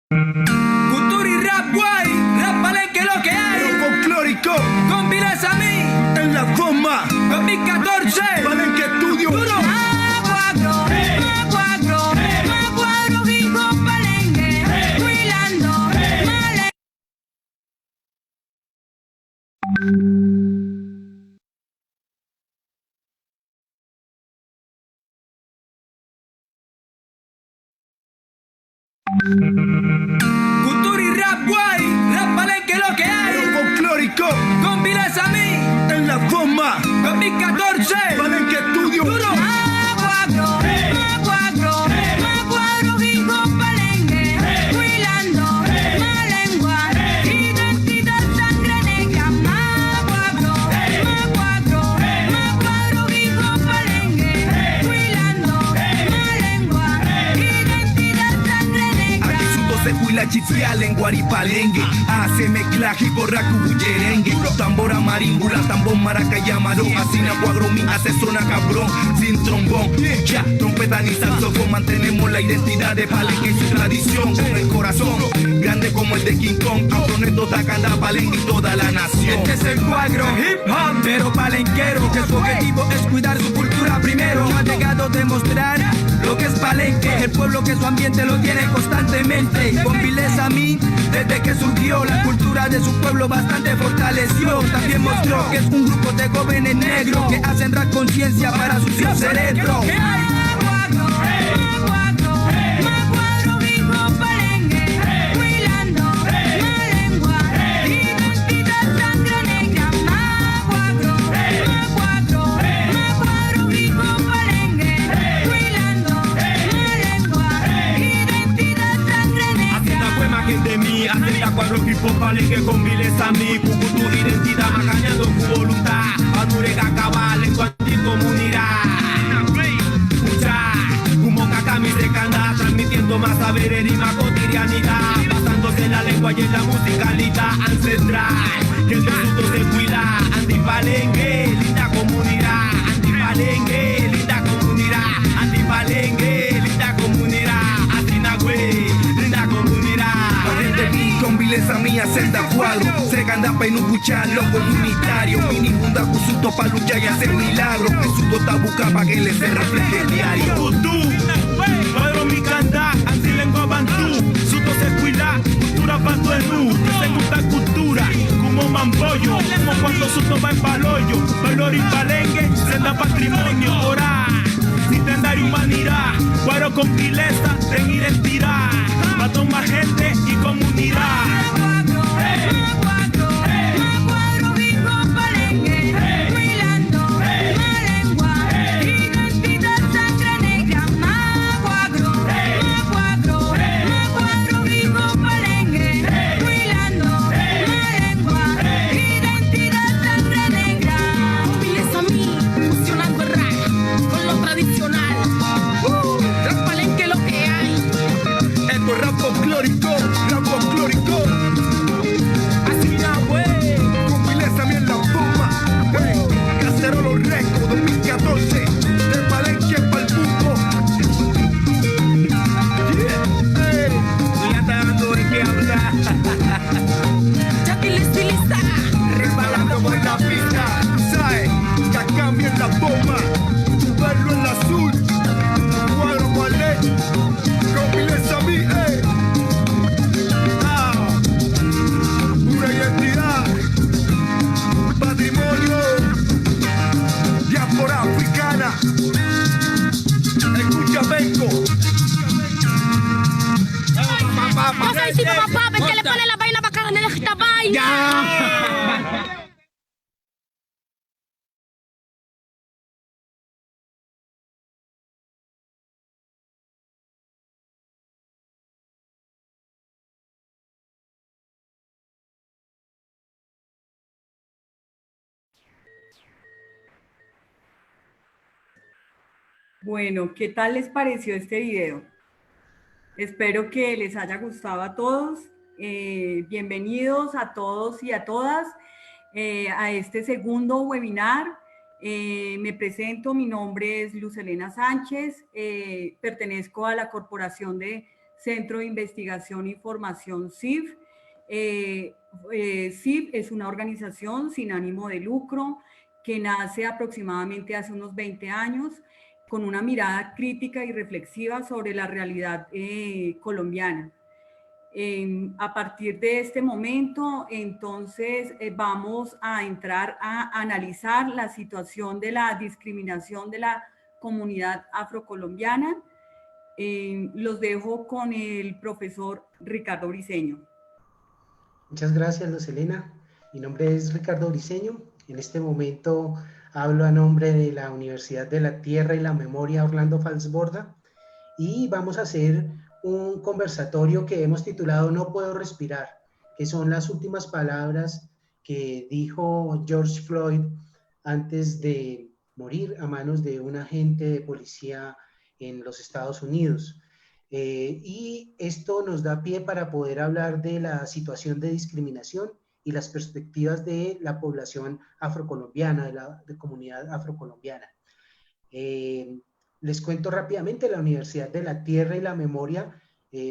Cultura y rap guay, rap palenque lo que hay. Lo folclórico Con Viles a mí, en la forma. 2014. Palenque Estudio. Duro. Maguagro, hijo palenque, huilando, male. Cultura y rap guay, rap palenque lo que hay. Lo folclórico Con Viles a mí, en la forma. 2014. Palenque Estudio. Duro. Maguagro, hijo palenque, huilando, malengua, identidad sangre negra. Maguagro, hijo palenque, huilando, malengua, identidad sangre negra. Aquí suto se huila chichial en guaripalengue. Hace mezclaje y borraco bullerengue. Tambora marimbula, tambor maraca y amarón. Así na cuadro mi hace zona cabrón. Sin trombón, ya, trompeta ni saxofón. Mantenemos la identidad de Palenque y su tradición. Con el corazón, grande como el de King Kong. Afroneto, Tacanda, Palenque y toda la nación. Este es el cuadro hip hop, pero palenquero, que su objetivo es cuidar su cultura primero. Ha llegado a demostrar lo que es Palenque, el pueblo que su ambiente lo tiene constantemente. Con Viles a mí, desde que surgió la cultura de su pueblo bastante fortaleció. También mostró que es un grupo de jóvenes negros que hacen rap conciencia para su cerebro. Maguagro, hijo palenque, huilando, malengua, identidad sangre negra. Maguagro, hijo palenque, huilando, malengua, identidad sangre negra. Hacienda fue gente mí, hacienda cuadro tipo palenque con Viles a mí, cucu tu identidad, macañando tu voluntad, anurega cabal en tu anticomunidad. Escucha, como cacami se canta, transmitiendo más saberes y más cotidianidad, basándose en la lengua y en la musicalidad ancestral, que el resultado se cuida, antipalenque, linda comunidad, antipalenque, linda comunidad, antipalenque, linda comunidad, Asinagüe, linda comunidad. Gente vi con Viles a mí, senda cuadro. Se ganda pa' no escuchar los comunitarios. Mini bunda cusuto pa' luchar y hacer milagros. Que su dota busca pa' que le se refleje diario. Kutu, Padro mi canta, anti lengua bantú, suto se cuida, cultura panto enu, que se gusta cultura, como mambollo, como cuando suto va en paloyo, valor y palenque, senda patrimonio, ora, si tendar humanidad, cuero con pileza, ten identidad, pa' tomar gente y comunidad. Maguagro, hijo palenque, huilando, malengua, identidad sangre negra. Maguagro, hijo palenque, huilando, malengua, identidad sangre negra. Viles a mí, fusionando el rap con lo tradicional. Rap palenque lo que hay. Esto es rap folclórico, rap folclórico. Así ya, güey. Con Viles a mí en la forma. Hey, Cacerolo Reco 2014. De Palenque pa'l mundo. Yeah, hey. Tú ya estás dando de qué hablar. Jackie el estilista. Resbalando por la pista, ¿sabes? Ya cambia en la bomba, tu verlo en la azul, tu cuadro ballet, con Viles a mí, pura identidad, patrimonio, diáspora africana, escucha Benco. No sé si papá, ven que le pone la vaina bacana en esta vaina. Bueno, ¿qué tal les pareció este video? Espero que les haya gustado a todos. Bienvenidos a todos y a todas a este segundo webinar. Me presento, mi nombre es Luz Helena Sánchez, pertenezco a la Corporación de Centro de Investigación y Formación CIF. CIF es una organización sin ánimo de lucro que nace aproximadamente hace unos 20 años con una mirada crítica y reflexiva sobre la realidad colombiana. A partir de este momento, entonces, vamos a entrar a analizar la situación de la discriminación de la comunidad afrocolombiana. Los dejo con el profesor Ricardo Briceño. Muchas gracias, Luz Helena. Mi nombre es Ricardo Briceño. En este momento hablo a nombre de la Universidad de la Tierra y la Memoria Orlando Falsborda y vamos a hacer un conversatorio que hemos titulado No puedo respirar, que son las últimas palabras que dijo George Floyd antes de morir a manos de un agente de policía en los Estados Unidos. Y esto nos da pie para poder hablar de la situación de discriminación y las perspectivas de la población afrocolombiana, de la comunidad afrocolombiana. Les cuento rápidamente, la Universidad de la Tierra y la Memoria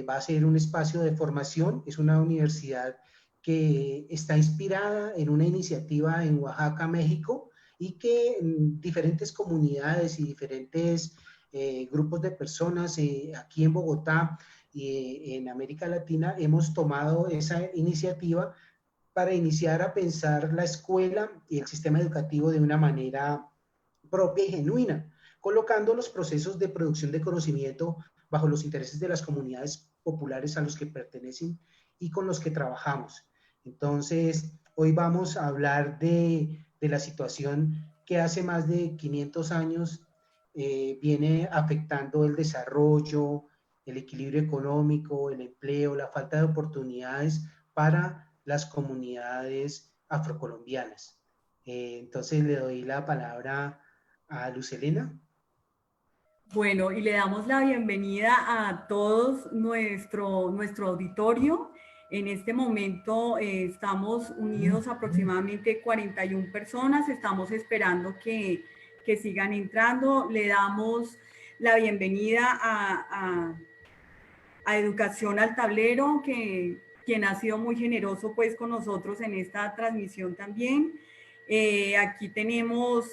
va a ser un espacio de formación. Es una universidad que está inspirada en una iniciativa en Oaxaca, México, y que diferentes comunidades y diferentes grupos de personas aquí en Bogotá y en América Latina hemos tomado esa iniciativa para iniciar a pensar la escuela y el sistema educativo de una manera propia y genuina, colocando los procesos de producción de conocimiento bajo los intereses de las comunidades populares a los que pertenecen y con los que trabajamos. Entonces, hoy vamos a hablar de la situación que hace más de 500 años viene afectando el desarrollo, el equilibrio económico, el empleo, la falta de oportunidades para las comunidades afrocolombianas. Entonces, le doy la palabra a Luz Helena. Bueno, y le damos la bienvenida a todos nuestro auditorio. En este momento estamos unidos aproximadamente 41 personas. Estamos esperando que sigan entrando. Le damos la bienvenida a Educación al Tablero, quien ha sido muy generoso pues con nosotros en esta transmisión también. Aquí tenemos,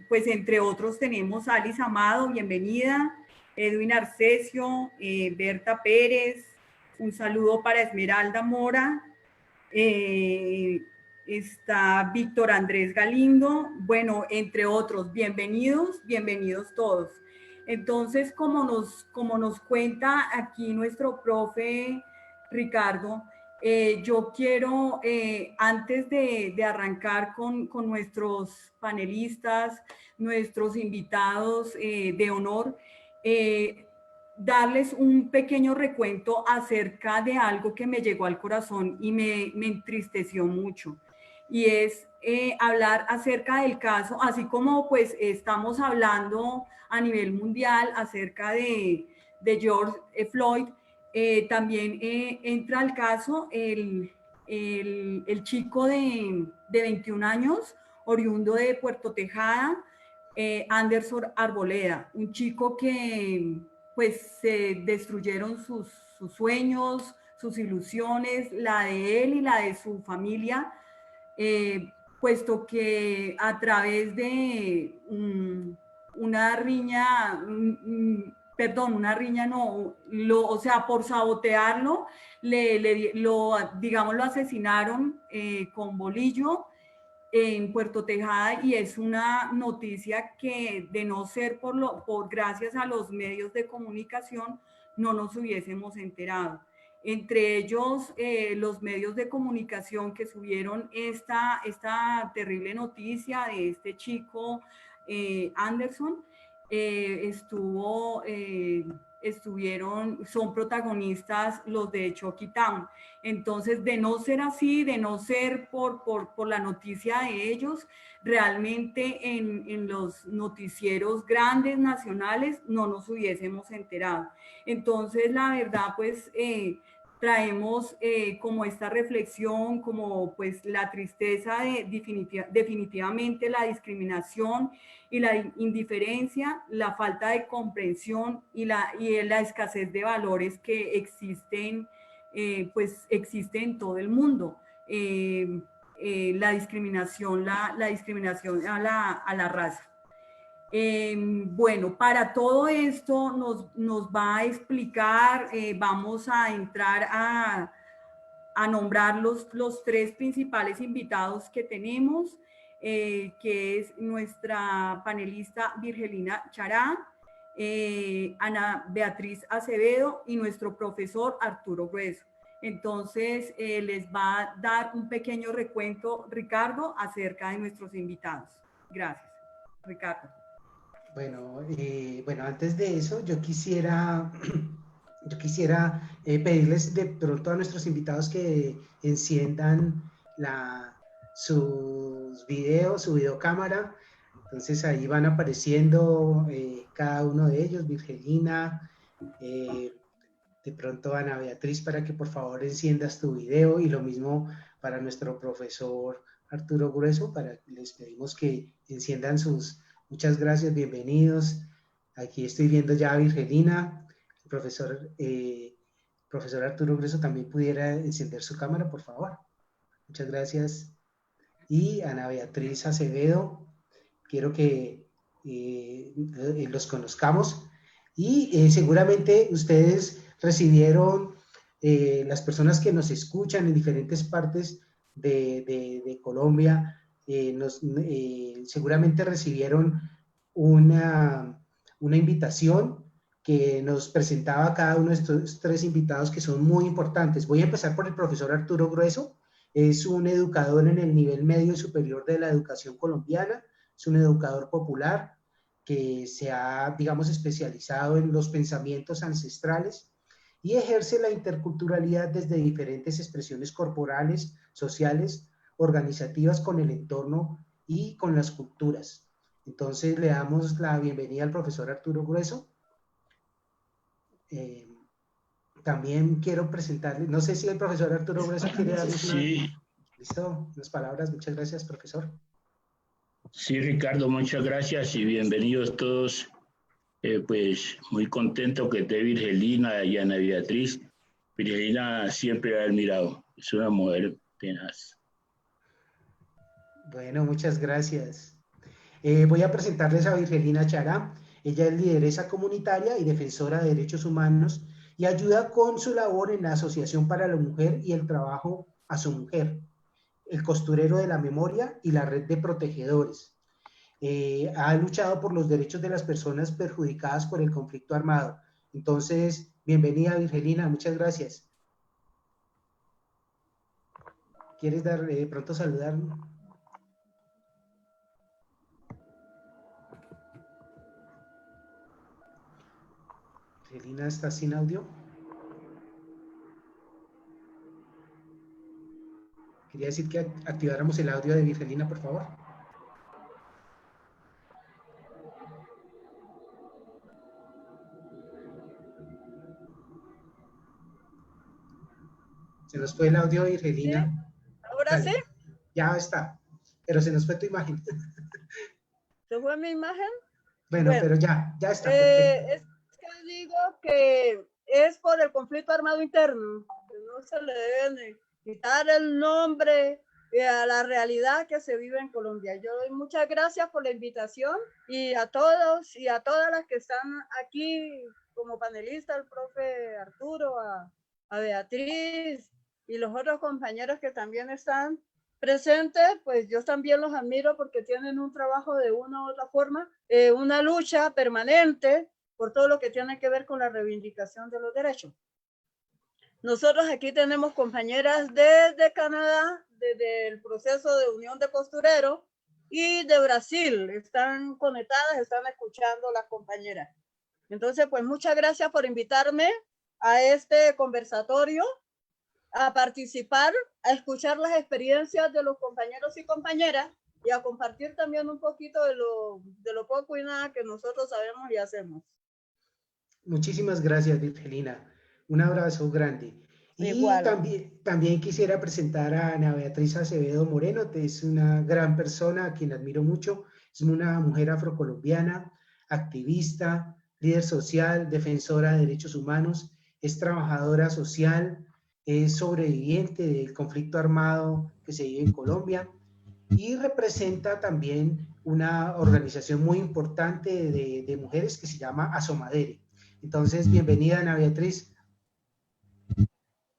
pues entre otros tenemos a Alice Amado, bienvenida, Edwin Arcesio, Berta Pérez, un saludo para Esmeralda Mora, está Víctor Andrés Galindo, bueno, entre otros, bienvenidos todos. Entonces, como nos cuenta aquí nuestro profe Ricardo, yo quiero, antes de arrancar con nuestros panelistas, nuestros invitados de honor, darles un pequeño recuento acerca de algo que me llegó al corazón y me entristeció mucho. Y es hablar acerca del caso, así como pues estamos hablando a nivel mundial acerca de George Floyd, también entra al caso el chico de 21 años, oriundo de Puerto Tejada, Anderson Arboleda, un chico que pues se destruyeron sus sueños, sus ilusiones, la de él y la de su familia, puesto que a través de una riña, una riña no, o sea, por sabotearlo, digamos, lo asesinaron con bolillo en Puerto Tejada, y es una noticia que de no ser gracias a los medios de comunicación no nos hubiésemos enterado. Entre ellos, los medios de comunicación que subieron esta terrible noticia de este chico Anderson, son protagonistas los de Chucky Town. Entonces, de no ser así, de no ser por la noticia de ellos, realmente en los noticieros grandes nacionales no nos hubiésemos enterado. Entonces, la verdad, pues traemos como esta reflexión, como pues la tristeza de definitivamente la discriminación y la indiferencia, la falta de comprensión y la escasez de valores que existen, pues existe en todo el mundo. La discriminación a la raza. Bueno, para todo esto nos va a explicar, vamos a entrar a nombrar los tres principales invitados que tenemos, que es nuestra panelista Virgelina Chará, Ana Beatriz Acevedo y nuestro profesor Arturo Grueso. Entonces, les va a dar un pequeño recuento Ricardo acerca de nuestros invitados. Gracias, Ricardo. Bueno, antes de eso, yo quisiera pedirles de pronto a nuestros invitados que enciendan sus videos, su videocámara. Entonces ahí van apareciendo cada uno de ellos, Virgelina, de pronto Ana Beatriz, para que por favor enciendas tu video, y lo mismo para nuestro profesor Arturo Grueso, les pedimos que enciendan sus. Muchas gracias, bienvenidos. Aquí estoy viendo ya a Virgelina. El profesor Arturo Grueso también pudiera encender su cámara, por favor. Muchas gracias. Y Ana Beatriz Acevedo, quiero que los conozcamos. Y seguramente ustedes recibieron, las personas que nos escuchan en diferentes partes de Colombia, seguramente recibieron una invitación que nos presentaba a cada uno de estos tres invitados, que son muy importantes. Voy a empezar por el profesor Arturo Grueso. Es un educador en el nivel medio y superior de la educación colombiana, es un educador popular que se ha, digamos, especializado en los pensamientos ancestrales y ejerce la interculturalidad desde diferentes expresiones corporales, sociales, organizativas con el entorno y con las culturas. Entonces le damos la bienvenida al profesor Arturo Grueso. También quiero presentarle, no sé si el profesor Arturo Grueso quiere darnos unas palabras. Muchas gracias, profesor. Sí, Ricardo, muchas gracias y bienvenidos todos. Pues muy contento que esté Virgelina y Ana Beatriz. Virgelina siempre la he admirado, es una mujer tenaz. Bueno, muchas gracias. Voy a presentarles a Virgelina Chará. Ella es lideresa comunitaria y defensora de derechos humanos y ayuda con su labor en la Asociación para la Mujer y el Trabajo a su Mujer, el Costurero de la Memoria y la Red de Protegedores. Ha luchado por los derechos de las personas perjudicadas por el conflicto armado. Entonces, bienvenida, Virgelina, muchas gracias. ¿Quieres dar pronto saludar? Virgelina está sin audio. Quería decir que activáramos el audio de Virgelina, por favor. Se nos fue el audio de Virgelina. ¿Sí? ¿Ahora Dale. sí? Ya está, pero se nos fue tu imagen. ¿Se fue mi imagen? Bueno, pero ya está. Es que digo que es por el conflicto armado interno, que no se le debe quitar el nombre a la realidad que se vive en Colombia. Yo doy muchas gracias por la invitación y a todos y a todas las que están aquí como panelistas, el profe Arturo, a Beatriz y los otros compañeros que también están presentes, pues yo también los admiro porque tienen un trabajo de una u otra forma, una lucha permanente por todo lo que tiene que ver con la reivindicación de los derechos. Nosotros aquí tenemos compañeras desde Canadá, desde el proceso de unión de costureros, y de Brasil. Están conectadas, están escuchando las compañeras. Entonces, pues muchas gracias por invitarme a este conversatorio, a participar, a escuchar las experiencias de los compañeros y compañeras y a compartir también un poquito de lo poco y nada que nosotros sabemos y hacemos. Muchísimas gracias, Virgelina. Un abrazo grande. Y Igual. también quisiera presentar a Ana Beatriz Acevedo Moreno, que es una gran persona a quien admiro mucho. Es una mujer afrocolombiana, activista, líder social, defensora de derechos humanos, es trabajadora social, es sobreviviente del conflicto armado que se vive en Colombia y representa también una organización muy importante de mujeres que se llama Asomadere. Entonces, bienvenida, Ana Beatriz.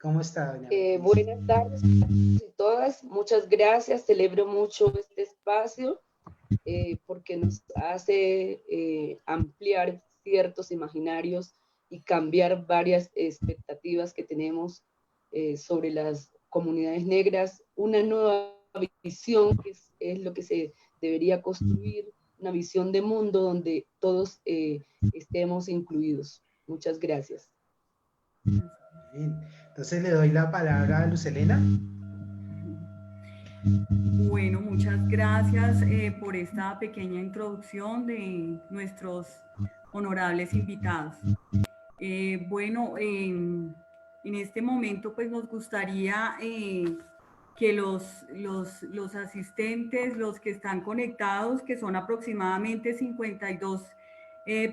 ¿Cómo está, doña Beatriz? Buenas tardes a todas, muchas gracias, celebro mucho este espacio porque nos hace ampliar ciertos imaginarios y cambiar varias expectativas que tenemos sobre las comunidades negras, una nueva visión que es lo que se debería construir, una visión de mundo donde todos estemos incluidos. Muchas gracias. Bien. Entonces le doy la palabra a Luz Helena. Bueno, muchas gracias por esta pequeña introducción de nuestros honorables invitados. Bueno, en este momento pues nos gustaría que los asistentes, los que están conectados, que son aproximadamente 52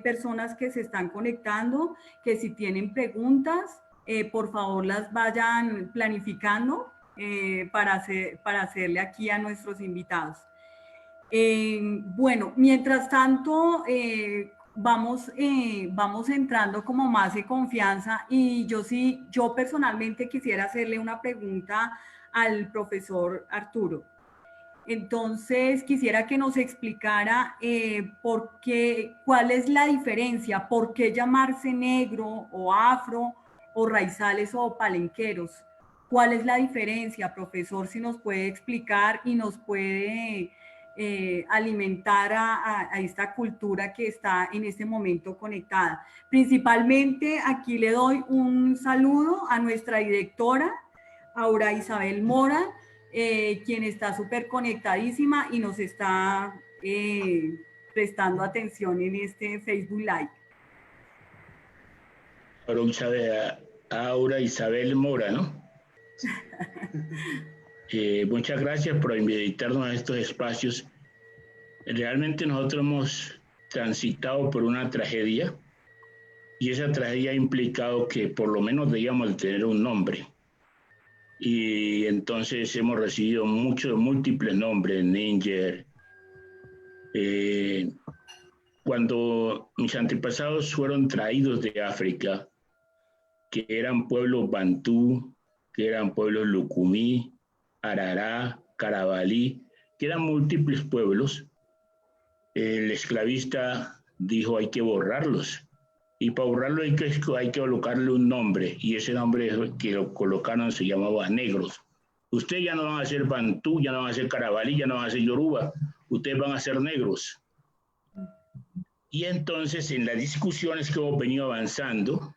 personas que se están conectando, que si tienen preguntas, por favor las vayan planificando para hacerle aquí a nuestros invitados. Bueno, mientras tanto, vamos entrando como más de confianza y yo personalmente quisiera hacerle una pregunta al profesor Arturo. Entonces, quisiera que nos explicara cuál es la diferencia, por qué llamarse negro o afro o raizales o palenqueros. ¿Cuál es la diferencia, profesor? Si nos puede explicar y nos puede alimentar a esta cultura que está en este momento conectada. Principalmente aquí le doy un saludo a nuestra directora, Aura Isabel Mora, quien está súper conectadísima y nos está prestando atención en este Facebook Live. Aura Isabel Mora, ¿no? Muchas gracias por invitarnos a estos espacios. Realmente nosotros hemos transitado por una tragedia y esa tragedia ha implicado que por lo menos debíamos tener un nombre. Y entonces hemos recibido múltiples nombres, Níger. Cuando mis antepasados fueron traídos de África, que eran pueblos bantú, que eran pueblos lucumí, arará, carabalí, que eran múltiples pueblos, el esclavista dijo hay que borrarlos. Y para borrarlo hay que colocarle un nombre, y ese nombre que lo colocaron se llamaba negros. Ustedes ya no van a ser bantú, ya no van a ser carabalí, ya no van a ser yoruba, ustedes van a ser negros. Y entonces en las discusiones que hemos venido avanzando,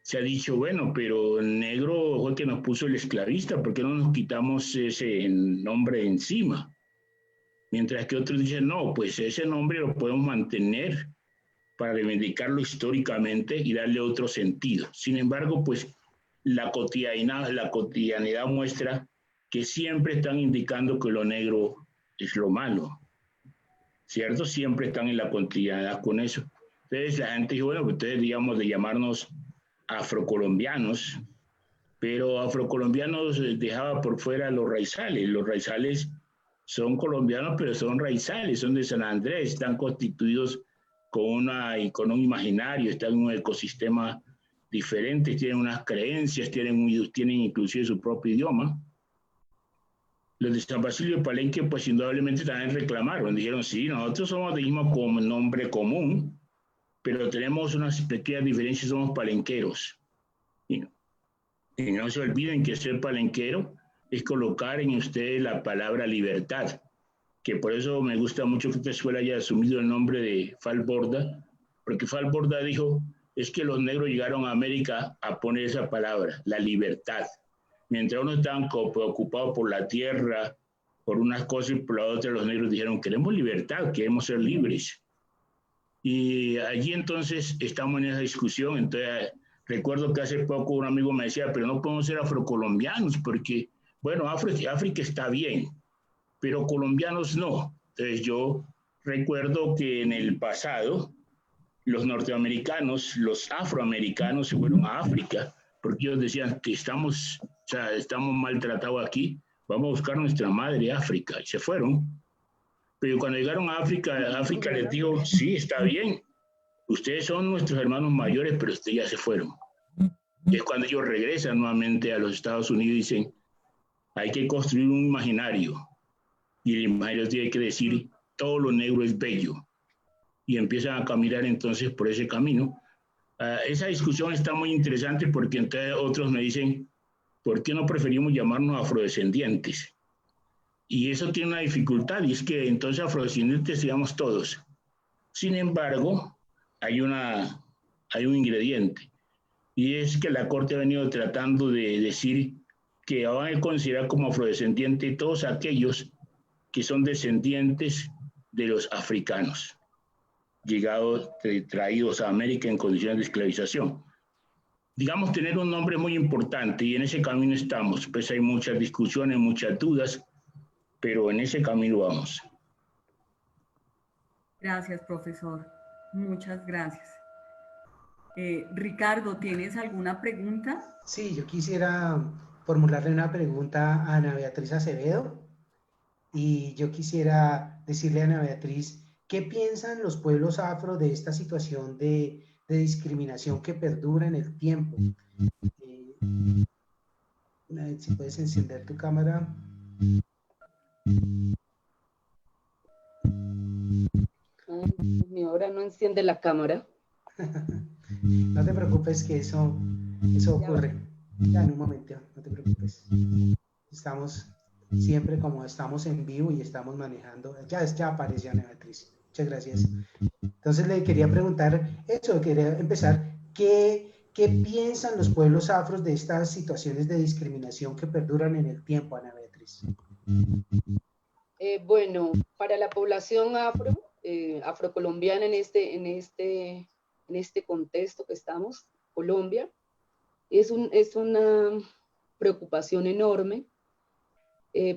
se ha dicho, bueno, pero negro fue el que nos puso el esclavista, ¿por qué no nos quitamos ese nombre encima? Mientras que otros dicen, no, pues ese nombre lo podemos mantener para reivindicarlo históricamente y darle otro sentido. Sin embargo, pues la cotidianidad muestra que siempre están indicando que lo negro es lo malo, ¿cierto? Siempre están en la cotidianidad con eso. Entonces la gente dice, bueno, pues entonces digamos de llamarnos afrocolombianos, pero afrocolombianos dejaba por fuera los raizales. Los raizales son colombianos, pero son raizales, son de San Andrés, están constituidos con un imaginario, están en un ecosistema diferente, tienen unas creencias, tienen inclusive su propio idioma. Los de San Basilio de Palenque, pues indudablemente también reclamaron, dijeron, sí, nosotros somos del mismo nombre común, pero tenemos unas pequeñas diferencias, somos palenqueros. Y no se olviden que ser palenquero es colocar en ustedes la palabra libertad, que por eso me gusta mucho que esta escuela haya asumido el nombre de Falborda, porque Falborda dijo, es que los negros llegaron a América a poner esa palabra, la libertad. Mientras unos estaban preocupados por la tierra, por unas cosas, y por las otras los negros dijeron, queremos libertad, queremos ser libres. Y allí entonces estamos en esa discusión. Entonces Recuerdo que hace poco un amigo me decía, pero no podemos ser afrocolombianos porque, bueno, África está bien, pero colombianos no. Entonces yo recuerdo que en el pasado los norteamericanos, los afroamericanos se fueron a África porque ellos decían que estamos maltratados aquí, vamos a buscar nuestra madre África, y se fueron. Pero cuando llegaron a África les dijo, sí, está bien, ustedes son nuestros hermanos mayores, pero ustedes ya se fueron. Y es cuando ellos regresan nuevamente a los Estados Unidos y dicen, hay que construir un imaginario. Y el imaginario tiene que decir, todo lo negro es bello. Y empiezan a caminar entonces por ese camino. Esa discusión está muy interesante porque entonces otros me dicen, ¿por qué no preferimos llamarnos afrodescendientes? Y eso tiene una dificultad, y es que entonces afrodescendientes digamos todos. Sin embargo, hay un ingrediente, y es que la Corte ha venido tratando de decir que van a considerar como afrodescendientes todos aquellos que son descendientes de los africanos, llegados, traídos a América en condiciones de esclavización. Digamos, tener un nombre muy importante, y en ese camino estamos. Pues hay muchas discusiones, muchas dudas, pero en ese camino vamos. Gracias, profesor. Muchas gracias. Ricardo, ¿tienes alguna pregunta? Sí, yo quisiera formularle una pregunta a Ana Beatriz Acevedo, y yo quisiera decirle a Ana Beatriz, ¿qué piensan los pueblos afro de esta situación de discriminación que perdura en el tiempo? Si puedes encender tu cámara. Mi hora no enciende la cámara. No te preocupes que eso ocurre. Ya en un momento, no te preocupes. Estamos siempre como estamos en vivo y estamos manejando. Ya apareció Ana Beatriz. Muchas gracias. Entonces le quería preguntar eso, quería empezar. ¿Qué piensan los pueblos afros de estas situaciones de discriminación que perduran en el tiempo, Ana Beatriz? Bueno, para la población afrocolombiana en este contexto que estamos, Colombia, es una preocupación enorme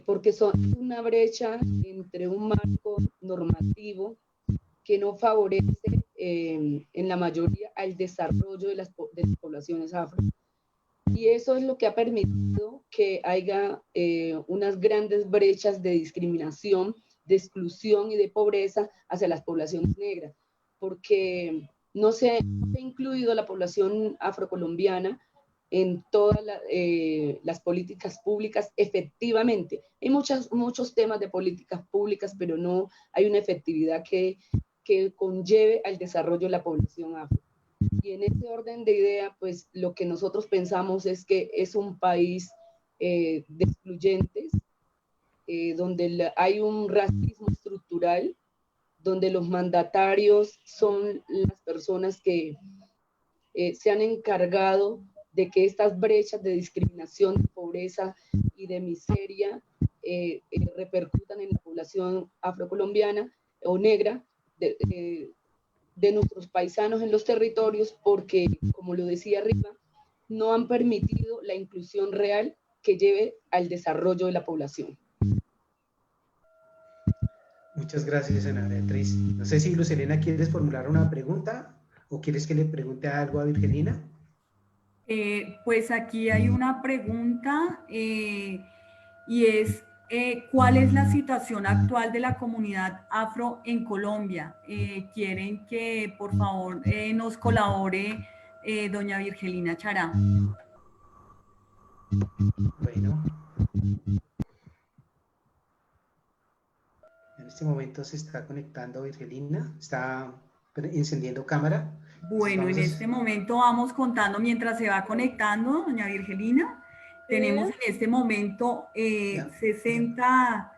porque son una brecha entre un marco normativo que no favorece en la mayoría al desarrollo de las poblaciones afro. Y eso es lo que ha permitido que haya unas grandes brechas de discriminación, de exclusión y de pobreza hacia las poblaciones negras, porque no se ha incluido la población afrocolombiana en todas las políticas públicas efectivamente. Hay muchos temas de políticas públicas, pero no hay una efectividad que conlleve al desarrollo de la población afro. Y en ese orden de idea, pues lo que nosotros pensamos es que es un país de excluyentes, donde hay un racismo estructural, donde los mandatarios son las personas que se han encargado de que estas brechas de discriminación, de pobreza y de miseria repercutan en la población afrocolombiana o negra, de nuestros paisanos en los territorios, porque, como lo decía arriba, no han permitido la inclusión real que lleve al desarrollo de la población. Muchas gracias, Ana Beatriz. No sé si Lucelena quieres formular una pregunta o quieres que le pregunte algo a Virgelina. Pues aquí hay una pregunta y es ¿cuál es la situación actual de la comunidad afro en Colombia? Quieren que por favor nos colabore doña Virgelina Chará. Bueno, en este momento se está conectando Virgelina, está encendiendo cámara. Bueno, en este momento vamos contando mientras se va conectando doña Virgelina. Tenemos en este momento 60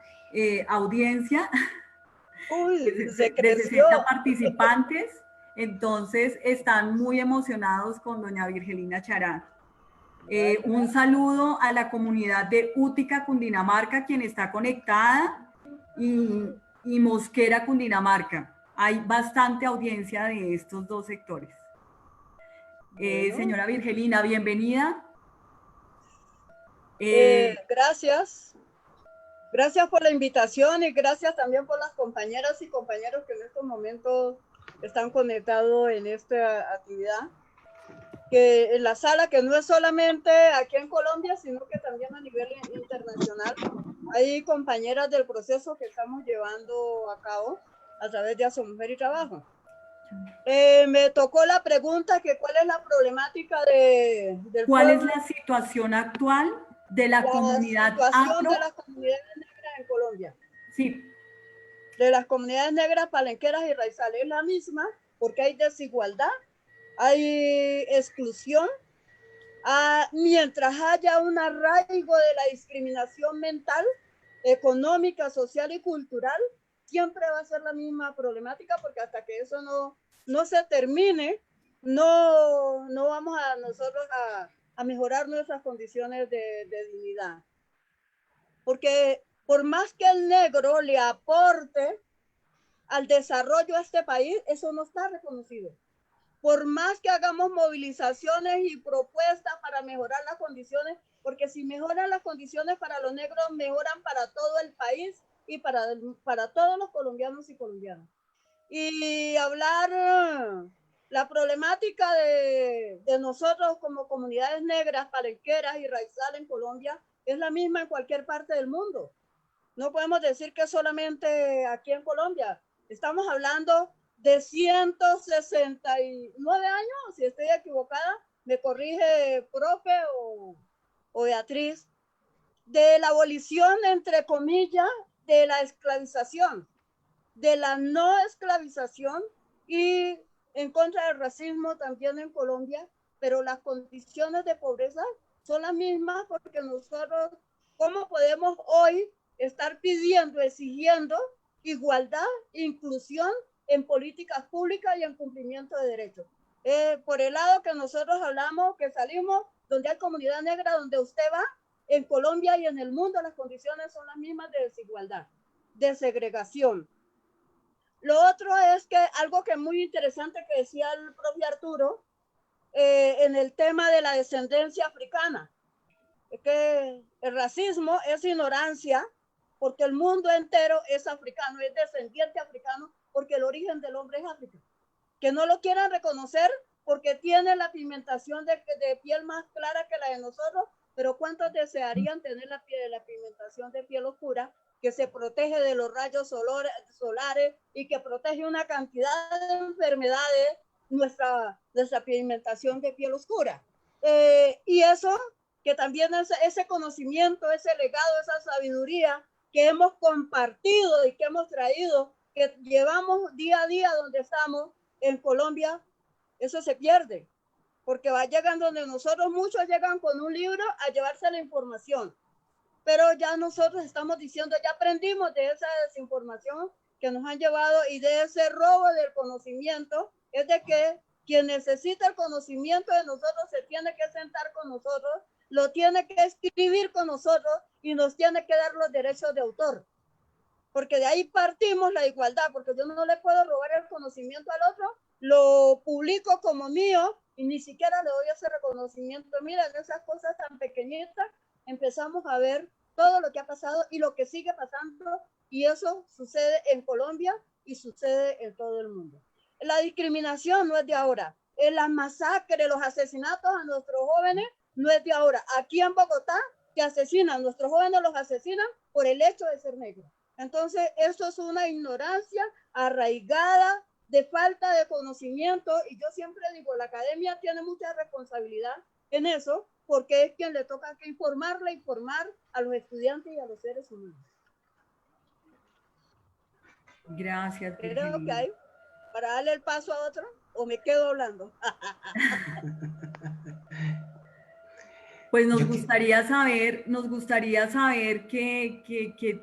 audiencia, se creció. de 60 participantes, entonces están muy emocionados con doña Virgelina Chará. Un saludo a la comunidad de Útica, Cundinamarca, quien está conectada, y Mosquera, Cundinamarca. Hay bastante audiencia de estos dos sectores. Señora Virgelina, bienvenida. Gracias. Gracias por la invitación y gracias también por las compañeras y compañeros que en estos momentos están conectados en esta actividad. Que en la sala, que no es solamente aquí en Colombia, sino que también a nivel internacional, hay compañeras del proceso que estamos llevando a cabo a través de Asomujer y Trabajo. Me tocó la pregunta que cuál es la problemática del ¿Cuál pueblo, es la situación actual de la comunidad situación afro? de las comunidades negras en Colombia. Sí. De las comunidades negras, palenqueras y raizales es la misma, porque hay desigualdad, hay exclusión, mientras haya un arraigo de la discriminación mental, económica, social y cultural, siempre va a ser la misma problemática, porque hasta que eso no se termine, no vamos a nosotros a mejorar nuestras condiciones de dignidad. Porque por más que el negro le aporte al desarrollo a este país, eso no está reconocido. Por más que hagamos movilizaciones y propuestas para mejorar las condiciones, porque si mejoran las condiciones para los negros, mejoran para todo el país y para todos los colombianos y colombianas. Y hablar la problemática de nosotros como comunidades negras, palenqueras y raizales en Colombia es la misma en cualquier parte del mundo. No podemos decir que solamente aquí en Colombia. Estamos hablando de 169 años, si estoy equivocada, me corrige profe o Beatriz, de la abolición, entre comillas, de la esclavización, de la no esclavización y en contra del racismo también en Colombia, pero las condiciones de pobreza son las mismas porque nosotros, ¿cómo podemos hoy estar pidiendo, exigiendo igualdad, inclusión en políticas públicas y en cumplimiento de derechos? Por el lado que nosotros hablamos, que salimos, donde hay comunidad negra, donde usted va, en Colombia y en el mundo las condiciones son las mismas de desigualdad, de segregación. Lo otro es que algo que es muy interesante que decía el propio Arturo, en el tema de la descendencia africana, es que el racismo es ignorancia, porque el mundo entero es africano, es descendiente africano, porque el origen del hombre es África. Que no lo quieran reconocer porque tiene la pigmentación de piel más clara que la de nosotros, pero ¿cuántos desearían tener la pigmentación de piel oscura, que se protege de los rayos solares y que protege una cantidad de enfermedades, nuestra pigmentación de piel oscura? Y eso, que también ese conocimiento, ese legado, esa sabiduría que hemos compartido y que hemos traído, que llevamos día a día donde estamos en Colombia, eso se pierde, porque va llegando donde nosotros, muchos llegan con un libro a llevarse la información, pero ya nosotros estamos diciendo, ya aprendimos de esa desinformación que nos han llevado y de ese robo del conocimiento, es de que quien necesita el conocimiento de nosotros se tiene que sentar con nosotros, lo tiene que escribir con nosotros y nos tiene que dar los derechos de autor. Porque de ahí partimos la igualdad, porque yo no le puedo robar el conocimiento al otro, lo publico como mío y ni siquiera le doy ese reconocimiento. Mira, en esas cosas tan pequeñitas empezamos a ver todo lo que ha pasado y lo que sigue pasando, y eso sucede en Colombia y sucede en todo el mundo. La discriminación no es de ahora, las masacres, los asesinatos a nuestros jóvenes no es de ahora. Aquí en Bogotá que asesinan, nuestros jóvenes los asesinan por el hecho de ser negros. Entonces, eso es una ignorancia arraigada de falta de conocimiento, y yo siempre digo, la academia tiene mucha responsabilidad en eso, porque es quien le toca que informar a los estudiantes y a los seres humanos. Gracias, Virginia. Creo que hay, para darle el paso a otro, o me quedo hablando. Pues nos gustaría saber qué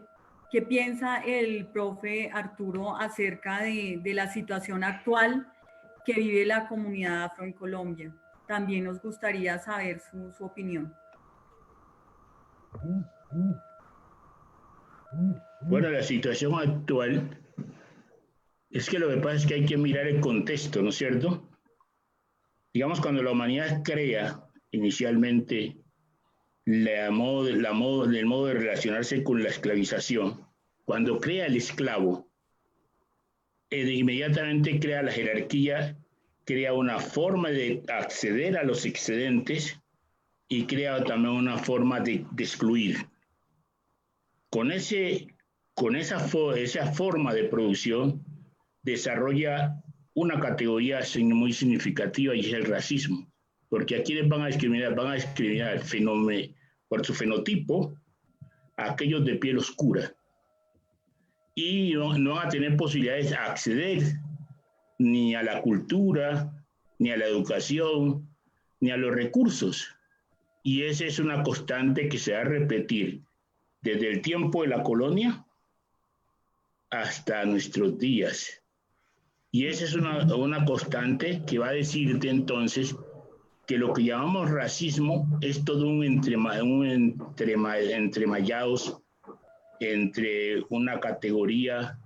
piensa el profe Arturo acerca de la situación actual que vive la comunidad afro en Colombia. También nos gustaría saber su opinión. Bueno, la situación actual es que lo que pasa es que hay que mirar el contexto, ¿no es cierto? Digamos, cuando la humanidad crea inicialmente el modo de relacionarse con la esclavización, cuando crea el esclavo, inmediatamente crea la jerarquía, crea una forma de acceder a los excedentes y crea también una forma de excluir. Con esa forma de producción desarrolla una categoría muy significativa y es el racismo. Porque a quienes van a discriminar por su fenotipo a aquellos de piel oscura. Y no van a tener posibilidades de acceder ni a la cultura, ni a la educación, ni a los recursos. Y esa es una constante que se va a repetir desde el tiempo de la colonia hasta nuestros días. Y esa es una constante que va a decirte entonces que lo que llamamos racismo es todo un entremallados entre una categoría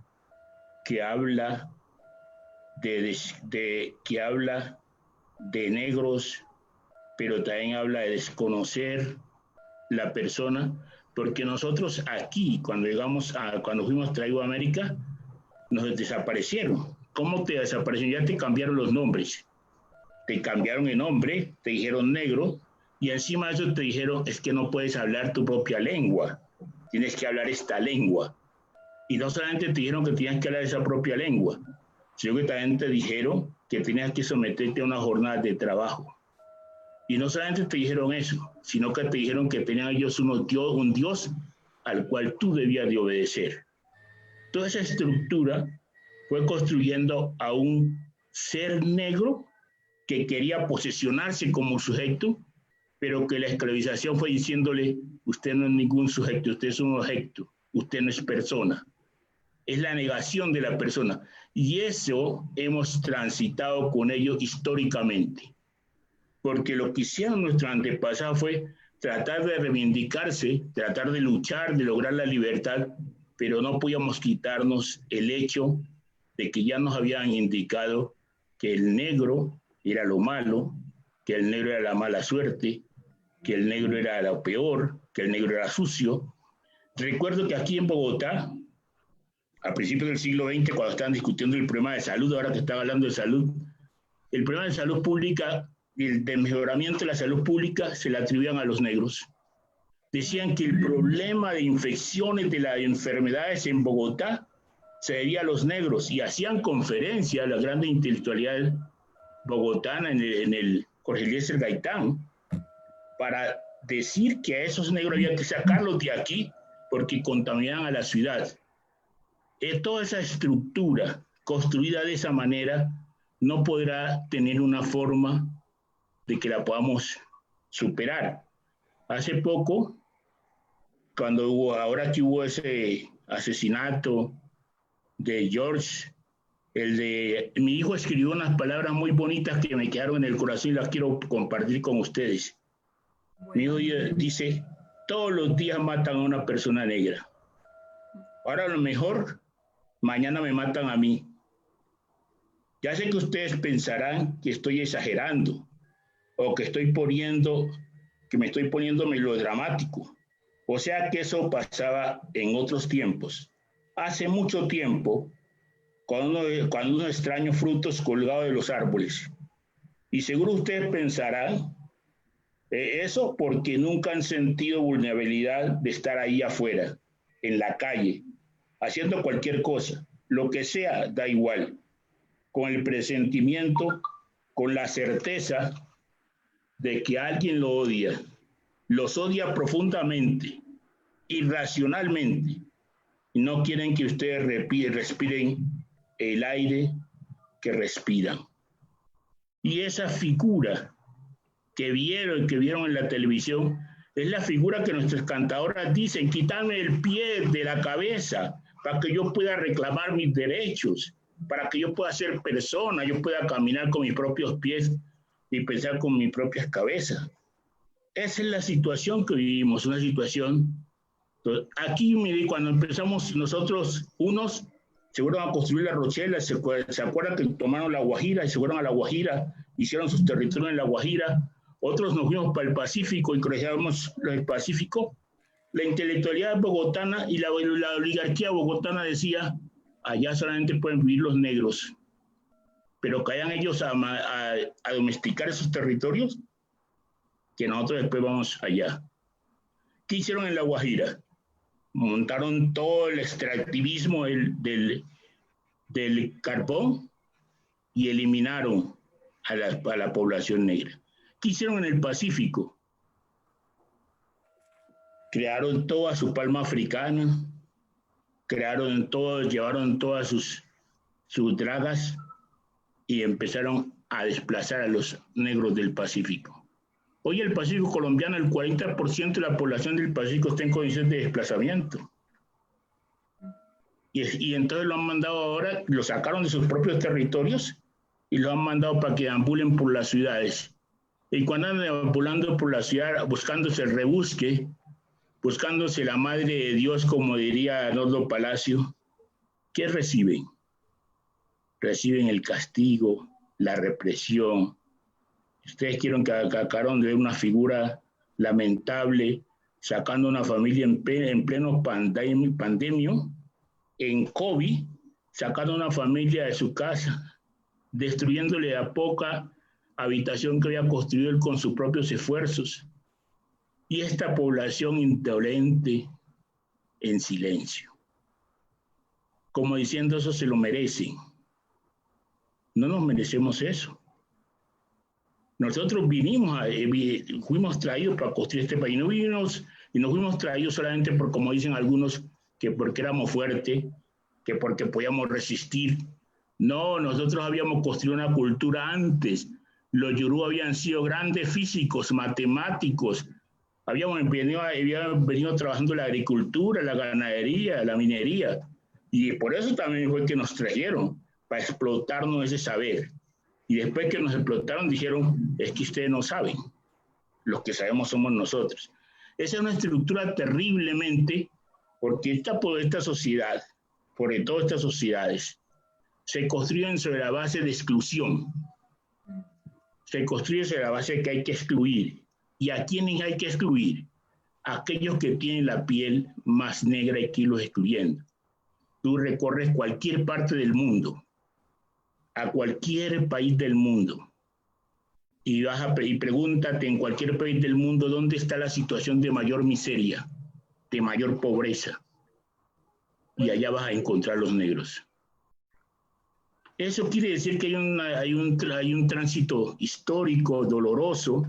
que habla que habla de negros, pero también habla de desconocer la persona, porque nosotros aquí, cuando fuimos traídos a América, nos desaparecieron. ¿Cómo te desaparecieron? Ya te cambiaron los nombres. Te cambiaron el nombre, te dijeron negro, y encima de eso te dijeron, es que no puedes hablar tu propia lengua, tienes que hablar esta lengua. Y no solamente te dijeron que tenías que hablar esa propia lengua, sino que también te dijeron que tenías que someterte a una jornada de trabajo. Y no solamente te dijeron eso, sino que te dijeron que tenían ellos un Dios al cual tú debías de obedecer. Toda esa estructura fue construyendo a un ser negro que quería posesionarse como sujeto, pero que la esclavización fue diciéndole, usted no es ningún sujeto, usted es un objeto, usted no es persona. Es la negación de la persona. Y eso hemos transitado con ello históricamente. Porque lo que hicieron nuestros antepasados fue tratar de reivindicarse, tratar de luchar, de lograr la libertad, pero no podíamos quitarnos el hecho de que ya nos habían indicado que el negro era lo malo, que el negro era la mala suerte, que el negro era lo peor, que el negro era sucio. Recuerdo que aquí en Bogotá, a principios del siglo XX, cuando estaban discutiendo el problema de salud, ahora que estaba hablando de salud, el problema de salud pública, del mejoramiento de la salud pública, se le atribuían a los negros. Decían que el problema de infecciones de las enfermedades en Bogotá se debía a los negros, y hacían conferencias la grande intelectualidad bogotana en el Jorge Eliezer Gaitán para decir que a esos negros había que sacarlos de aquí porque contaminaban a la ciudad. Toda esa estructura construida de esa manera no podrá tener una forma de que la podamos superar. Hace poco, ahora que hubo ese asesinato de George, mi hijo escribió unas palabras muy bonitas que me quedaron en el corazón y las quiero compartir con ustedes. Mi hijo dice, todos los días matan a una persona negra. Ahora a lo mejor, mañana me matan a mí. Ya sé que ustedes pensarán que estoy exagerando o que me estoy poniendo melodramático. O sea que eso pasaba en otros tiempos. Hace mucho tiempo, cuando uno extraña frutos colgados de los árboles. Y seguro ustedes pensarán eso porque nunca han sentido vulnerabilidad de estar ahí afuera, en la calle, haciendo cualquier cosa, lo que sea, da igual, con el presentimiento, con la certeza de que alguien lo odia, los odia profundamente, irracionalmente, y no quieren que ustedes respiren el aire que respiran. Y esa figura que vieron en la televisión es la figura que nuestras cantadoras dicen, quítame el pie de la cabeza para que yo pueda reclamar mis derechos, para que yo pueda ser persona, yo pueda caminar con mis propios pies y pensar con mis propias cabezas. Esa es la situación que vivimos, una situación. Aquí, mire, cuando empezamos nosotros, unos se fueron a construir la Rochela, se acuerdan que tomaron la Guajira y se fueron a la Guajira, hicieron sus territorios en la Guajira. Otros nos fuimos para el Pacífico y creamos el Pacífico. La intelectualidad bogotana y la oligarquía bogotana decía, allá solamente pueden vivir los negros, pero que hayan ellos a domesticar esos territorios, que nosotros después vamos allá. ¿Qué hicieron en la Guajira? Montaron todo el extractivismo del carbón y eliminaron a la población negra. ¿Qué hicieron en el Pacífico? Crearon toda su palma africana, llevaron todas sus dragas y empezaron a desplazar a los negros del Pacífico. Hoy el Pacífico colombiano, el 40% de la población del Pacífico está en condiciones de desplazamiento. Y entonces lo han mandado ahora, lo sacaron de sus propios territorios y lo han mandado para que deambulen por las ciudades. Y cuando andan deambulando por la ciudad, buscándose el rebusque, buscándose la madre de Dios, como diría Arnoldo Palacio, ¿qué reciben? Reciben el castigo, la represión. Ustedes quieren que acabaron de ver una figura lamentable, sacando una familia en pleno pandemia, en COVID, sacando una familia de su casa, destruyéndole a poca habitación que había construido él con sus propios esfuerzos. Y esta población indolente en silencio. Como diciendo, eso se lo merecen. No nos merecemos eso. Nosotros fuimos traídos para construir este país. No fuimos traídos solamente por, como dicen algunos, que porque éramos fuertes, que porque podíamos resistir. No, nosotros habíamos construido una cultura antes. Los yurú habían sido grandes físicos, matemáticos. Habíamos venido trabajando la agricultura, la ganadería, la minería. Y por eso también fue que nos trajeron, para explotarnos ese saber. Y después que nos explotaron, dijeron, es que ustedes no saben. Los que sabemos somos nosotros. Esa es una estructura terriblemente, porque esta sociedad, sobre todo estas sociedades, se construyen sobre la base de exclusión. Se construyen sobre la base de que hay que excluir. ¿Y a quiénes hay que excluir? A aquellos que tienen la piel más negra, hay que irlos excluyendo. Tú recorres cualquier parte del mundo, a cualquier país del mundo, y pregúntate en cualquier país del mundo dónde está la situación de mayor miseria, de mayor pobreza, y allá vas a encontrar los negros. Eso quiere decir que hay un tránsito histórico, doloroso,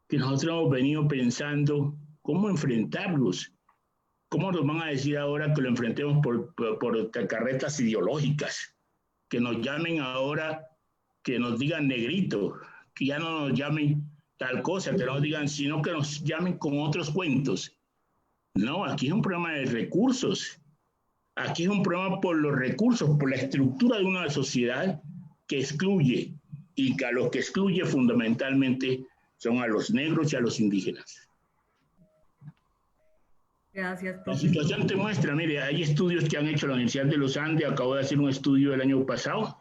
que nosotros hemos venido pensando cómo enfrentarlos. ¿Cómo nos van a decir ahora que lo enfrentemos por carretas ideológicas? Que nos llamen ahora, que nos digan negrito, que ya no nos llamen tal cosa, que no nos digan, sino que nos llamen con otros cuentos. No, aquí es un problema de recursos. Aquí es un problema por los recursos, por la estructura de una sociedad que excluye, y que a los que excluye fundamentalmente son a los negros y a los indígenas. Gracias, La situación te muestra, mire, hay estudios que han hecho la Universidad de los Andes, acabo de hacer un estudio el año pasado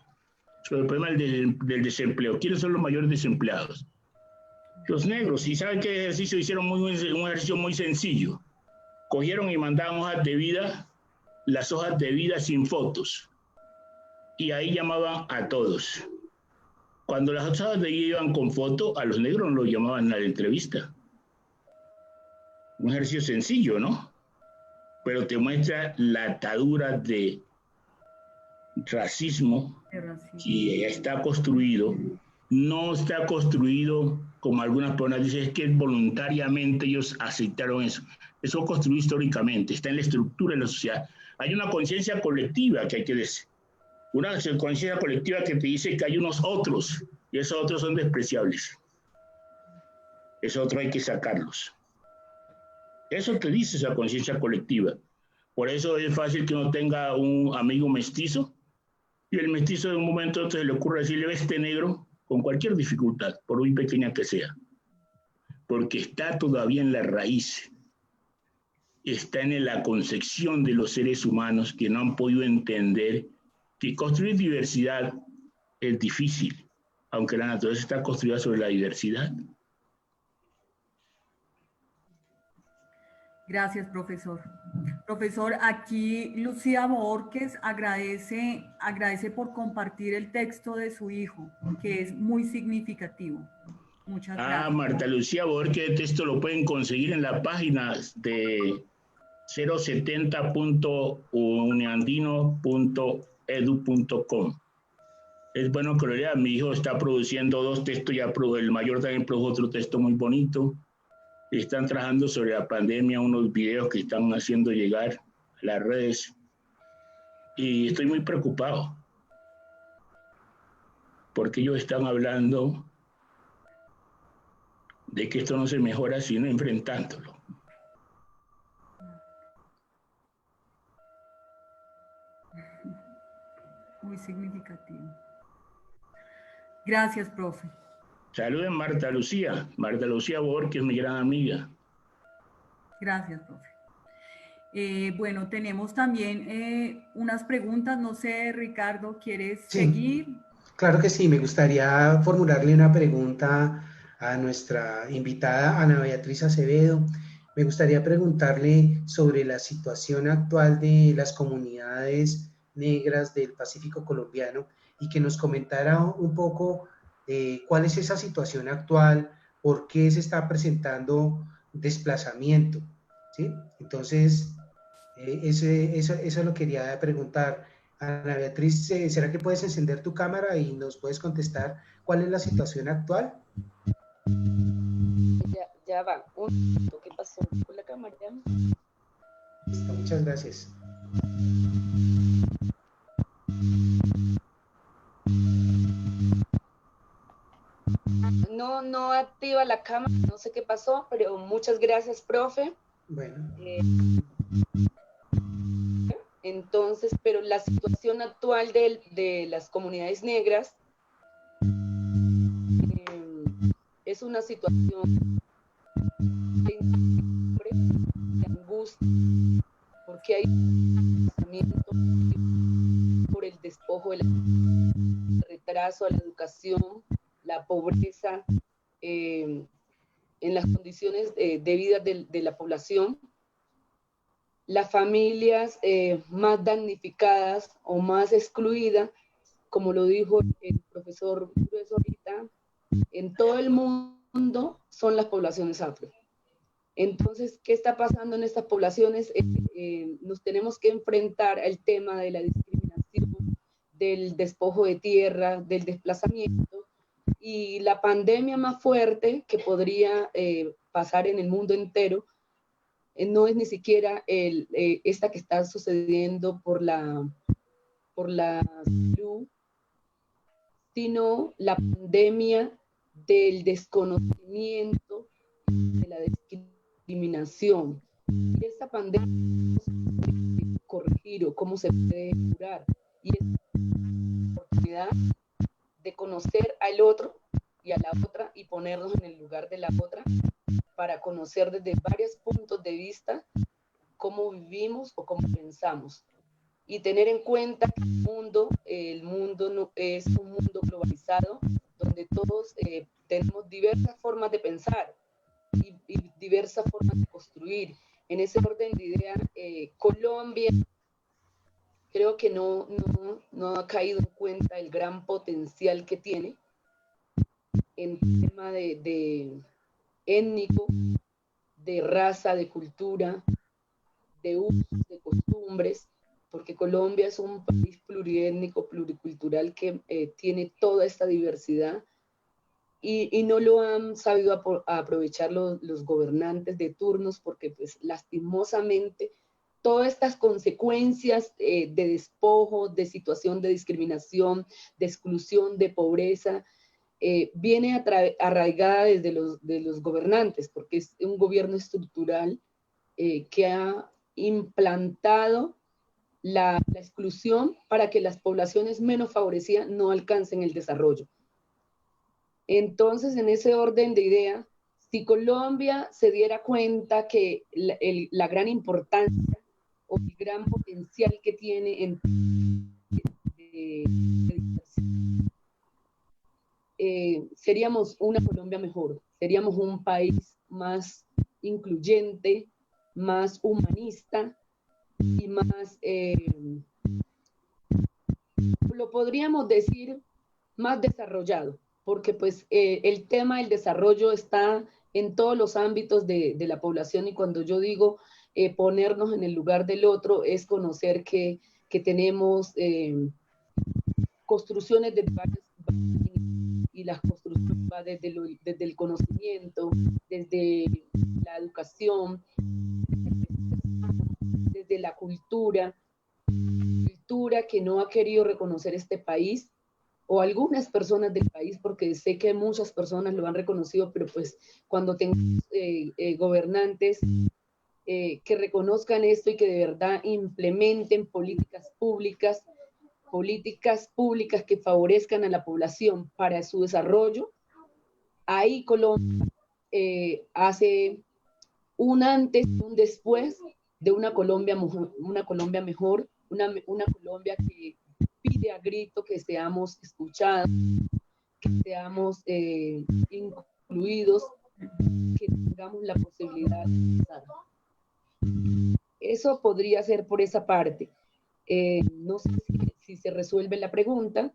sobre el problema del desempleo. ¿Quiénes son los mayores desempleados? Los negros. ¿Y saben qué ejercicio hicieron? Un ejercicio muy sencillo. Cogieron y mandaban hojas de vida, las hojas de vida sin fotos. Y ahí llamaban a todos. Cuando las hojas de vida iban con foto, a los negros no los llamaban a la entrevista. Un ejercicio sencillo, ¿no? Pero te muestra la atadura de racismo que está construido. No está construido, como algunas personas dicen, es que voluntariamente ellos aceptaron eso. Eso construido históricamente, está en la estructura de la sociedad. Hay una conciencia colectiva que hay que decir. Una conciencia colectiva que te dice que hay unos otros, y esos otros son despreciables. Esos otros hay que sacarlos. Eso te dice esa conciencia colectiva. Por eso es fácil que uno tenga un amigo mestizo y el mestizo de un momento a otro se le ocurre decirle, este negro, con cualquier dificultad, por muy pequeña que sea, porque está todavía en la raíz. está en la concepción de los seres humanos que no han podido entender que construir diversidad es difícil, aunque la naturaleza está construida sobre la diversidad. Gracias, profesor. Profesor, aquí Lucía Borges agradece por compartir el texto de su hijo, que es muy significativo. Muchas gracias. Marta Lucía Borges, el texto lo pueden conseguir en la página de 070.uniandino.edu.com. Es bueno que lo lea. Mi hijo está produciendo 2 textos, ya el mayor también produjo otro texto muy bonito. Están trabajando sobre la pandemia, unos videos que están haciendo llegar a las redes. Y estoy muy preocupado, porque ellos están hablando de que esto no se mejora sino enfrentándolo. Muy significativo. Gracias, profe. Saluden Marta Lucía Borges, mi gran amiga. Gracias, profe. Bueno, tenemos también unas preguntas. No sé, Ricardo, ¿quieres seguir? Claro que sí, me gustaría formularle una pregunta a nuestra invitada, Ana Beatriz Acevedo. Me gustaría preguntarle sobre la situación actual de las comunidades negras del Pacífico colombiano y que nos comentara un poco cuál es esa situación actual, por qué se está presentando desplazamiento, ¿sí? Entonces, eso lo quería preguntar. Ana Beatriz, ¿será que puedes encender tu cámara y nos puedes contestar cuál es la situación actual? Ya va. Un minuto, ¿qué pasó con la cámara? Listo, muchas gracias. No activa la cámara, no sé qué pasó, pero muchas gracias, profe. Bueno. Entonces, pero la situación actual de las comunidades negras es una situación de angustia, porque hay un desplazamiento por el despojo, el retraso a la educación, la pobreza en las condiciones de vida de la población, las familias más damnificadas o más excluidas, como lo dijo el profesor Grueso ahorita, en todo el mundo son las poblaciones afro. Entonces, ¿qué está pasando en estas poblaciones? Nos tenemos que enfrentar al tema de la discriminación, del despojo de tierra, del desplazamiento, y la pandemia más fuerte que podría pasar en el mundo entero no es ni siquiera esta que está sucediendo por la salud, sino la pandemia del desconocimiento, de la discriminación. Y esta pandemia, ¿cómo se puede corregir o cómo se puede curar? Y es la oportunidad de conocer al otro y a la otra y ponernos en el lugar de la otra para conocer desde varios puntos de vista cómo vivimos o cómo pensamos. Y tener en cuenta que el mundo no es un mundo globalizado donde todos tenemos diversas formas de pensar y diversas formas de construir. En ese orden de ideas, Colombia creo que no ha caído en cuenta el gran potencial que tiene en tema de étnico, de raza, de cultura, de usos, de costumbres, porque Colombia es un país pluriétnico, pluricultural que tiene toda esta diversidad y no lo han sabido aprovechar los gobernantes de turnos, porque pues lastimosamente todas estas consecuencias de despojo, de situación de discriminación, de exclusión, de pobreza, viene arraigada desde los gobernantes, porque es un gobierno estructural que ha implantado la exclusión para que las poblaciones menos favorecidas no alcancen el desarrollo. Entonces, en ese orden de ideas, Si Colombia se diera cuenta que la gran importancia o el gran potencial que tiene en seríamos una Colombia mejor, seríamos un país más incluyente, más humanista y más, lo podríamos decir, más desarrollado, porque pues el tema del desarrollo está en todos los ámbitos de la población, y cuando yo digo ponernos en el lugar del otro es conocer que tenemos construcciones de varios, y las construcciones va desde el conocimiento, desde la educación, desde la cultura que no ha querido reconocer este país, o algunas personas del país, porque sé que muchas personas lo han reconocido, pero pues cuando tengamos gobernantes que reconozcan esto y que de verdad implementen políticas públicas que favorezcan a la población para su desarrollo, ahí Colombia hace un antes y un después de una Colombia mejor, una Colombia que pide a grito que seamos escuchados, que seamos incluidos, que tengamos la posibilidad de pasar. Eso podría ser por esa parte. No sé si se resuelve la pregunta,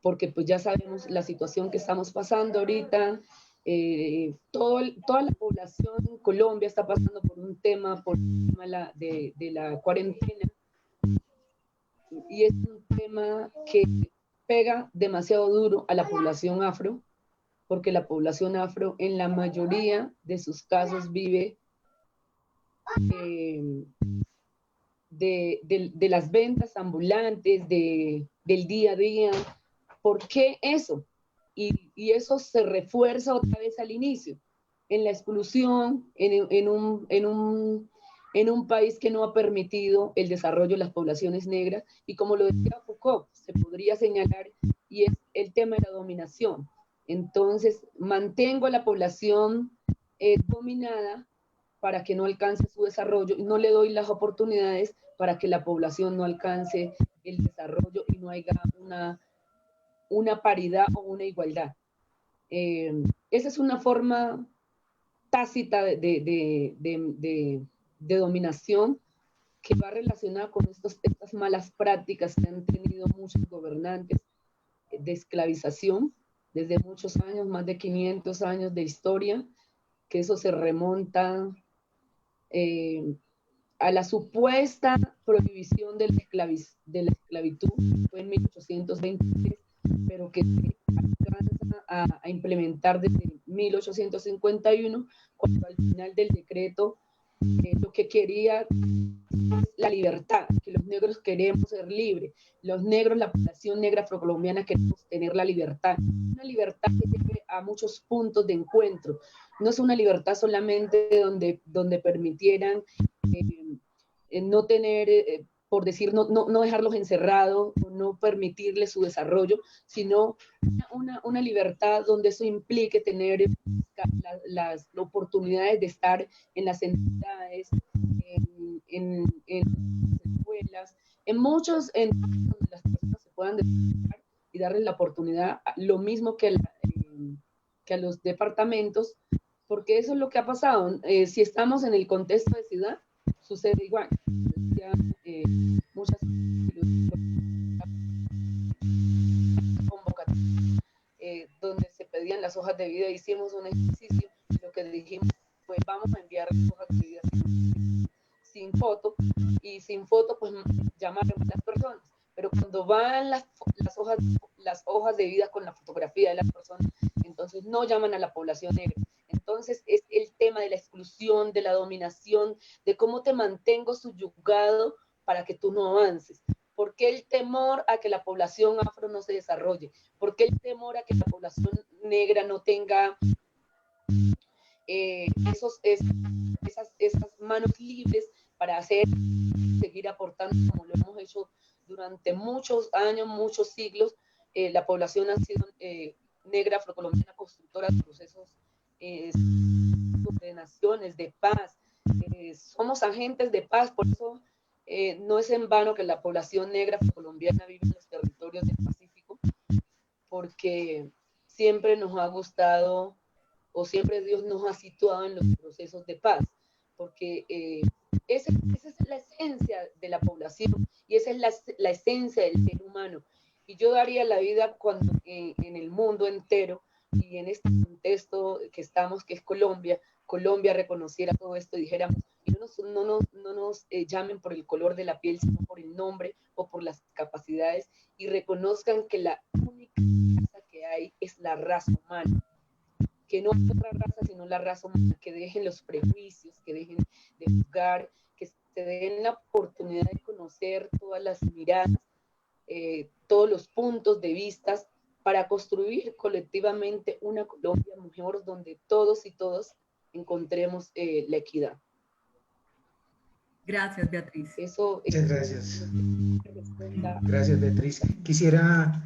porque pues ya sabemos la situación que estamos pasando ahorita. Toda la población en Colombia está pasando por el tema de la cuarentena, y es un tema que pega demasiado duro a la población afro, porque la población afro en la mayoría de sus casos vive de las ventas ambulantes, del día a día. ¿Por qué eso? Y eso se refuerza otra vez al inicio, en la exclusión, en un país que no ha permitido el desarrollo de las poblaciones negras, y como lo decía Foucault, se podría señalar, y es el tema de la dominación. Entonces, mantengo a la población dominada para que no alcance su desarrollo, y no le doy las oportunidades para que la población no alcance el desarrollo y no haya una paridad o una igualdad. Esa es una forma tácita de dominación que va relacionada con estas malas prácticas que han tenido muchos gobernantes de esclavización desde muchos años, más de 500 años de historia, que eso se remonta a la supuesta prohibición de la esclavitud, fue en 1823, pero que se alcanza a implementar desde 1851, cuando al final del decreto lo que quería es la libertad, que los negros queremos ser libres, los negros, la población negra afrocolombiana, queremos tener la libertad, una libertad que lleve a muchos puntos de encuentro. No es una libertad solamente donde permitieran no tener, por decir, no dejarlos encerrados, no permitirles su desarrollo, sino una libertad donde eso implique tener las oportunidades de estar en las entidades, en escuelas, en muchos donde las personas se puedan desarrollar y darles la oportunidad, lo mismo que a los departamentos, porque eso es lo que ha pasado. Si estamos en el contexto de ciudad, sucede igual. Muchas convocatorias donde se pedían las hojas de vida, hicimos un ejercicio, lo que dijimos pues vamos a enviar las hojas de vida sin foto, y sin foto pues llamaron a las personas, pero cuando van las hojas de vida con la fotografía de las personas, entonces no llaman a la población negra. Entonces es el tema de la exclusión, de la dominación, de cómo te mantengo subyugado para que tú no avances. ¿Por qué el temor a que la población afro no se desarrolle? ¿Por qué el temor a que la población negra no tenga esas manos libres para seguir aportando como lo hemos hecho durante muchos años, muchos siglos? La población ha sido negra afrocolombiana constructora de procesos de naciones, de paz. Somos agentes de paz, por eso no es en vano que la población negra colombiana vive en los territorios del Pacífico, porque siempre nos ha gustado, o siempre Dios nos ha situado en los procesos de paz, porque esa es la esencia de la población y esa es la esencia del ser humano. Y yo daría la vida cuando en el mundo entero y en este contexto que estamos, que es Colombia, reconociera todo esto y dijéramos, y no nos llamen por el color de la piel, sino por el nombre o por las capacidades, y reconozcan que la única raza que hay es la raza humana, que no hay otra raza sino la raza humana, que dejen los prejuicios, que dejen de juzgar, que se den la oportunidad de conocer todas las miradas, todos los puntos de vista, para construir colectivamente una Colombia mejor donde todos y todas encontremos la equidad. Gracias, Beatriz. Muchas gracias. Gracias, Beatriz. Quisiera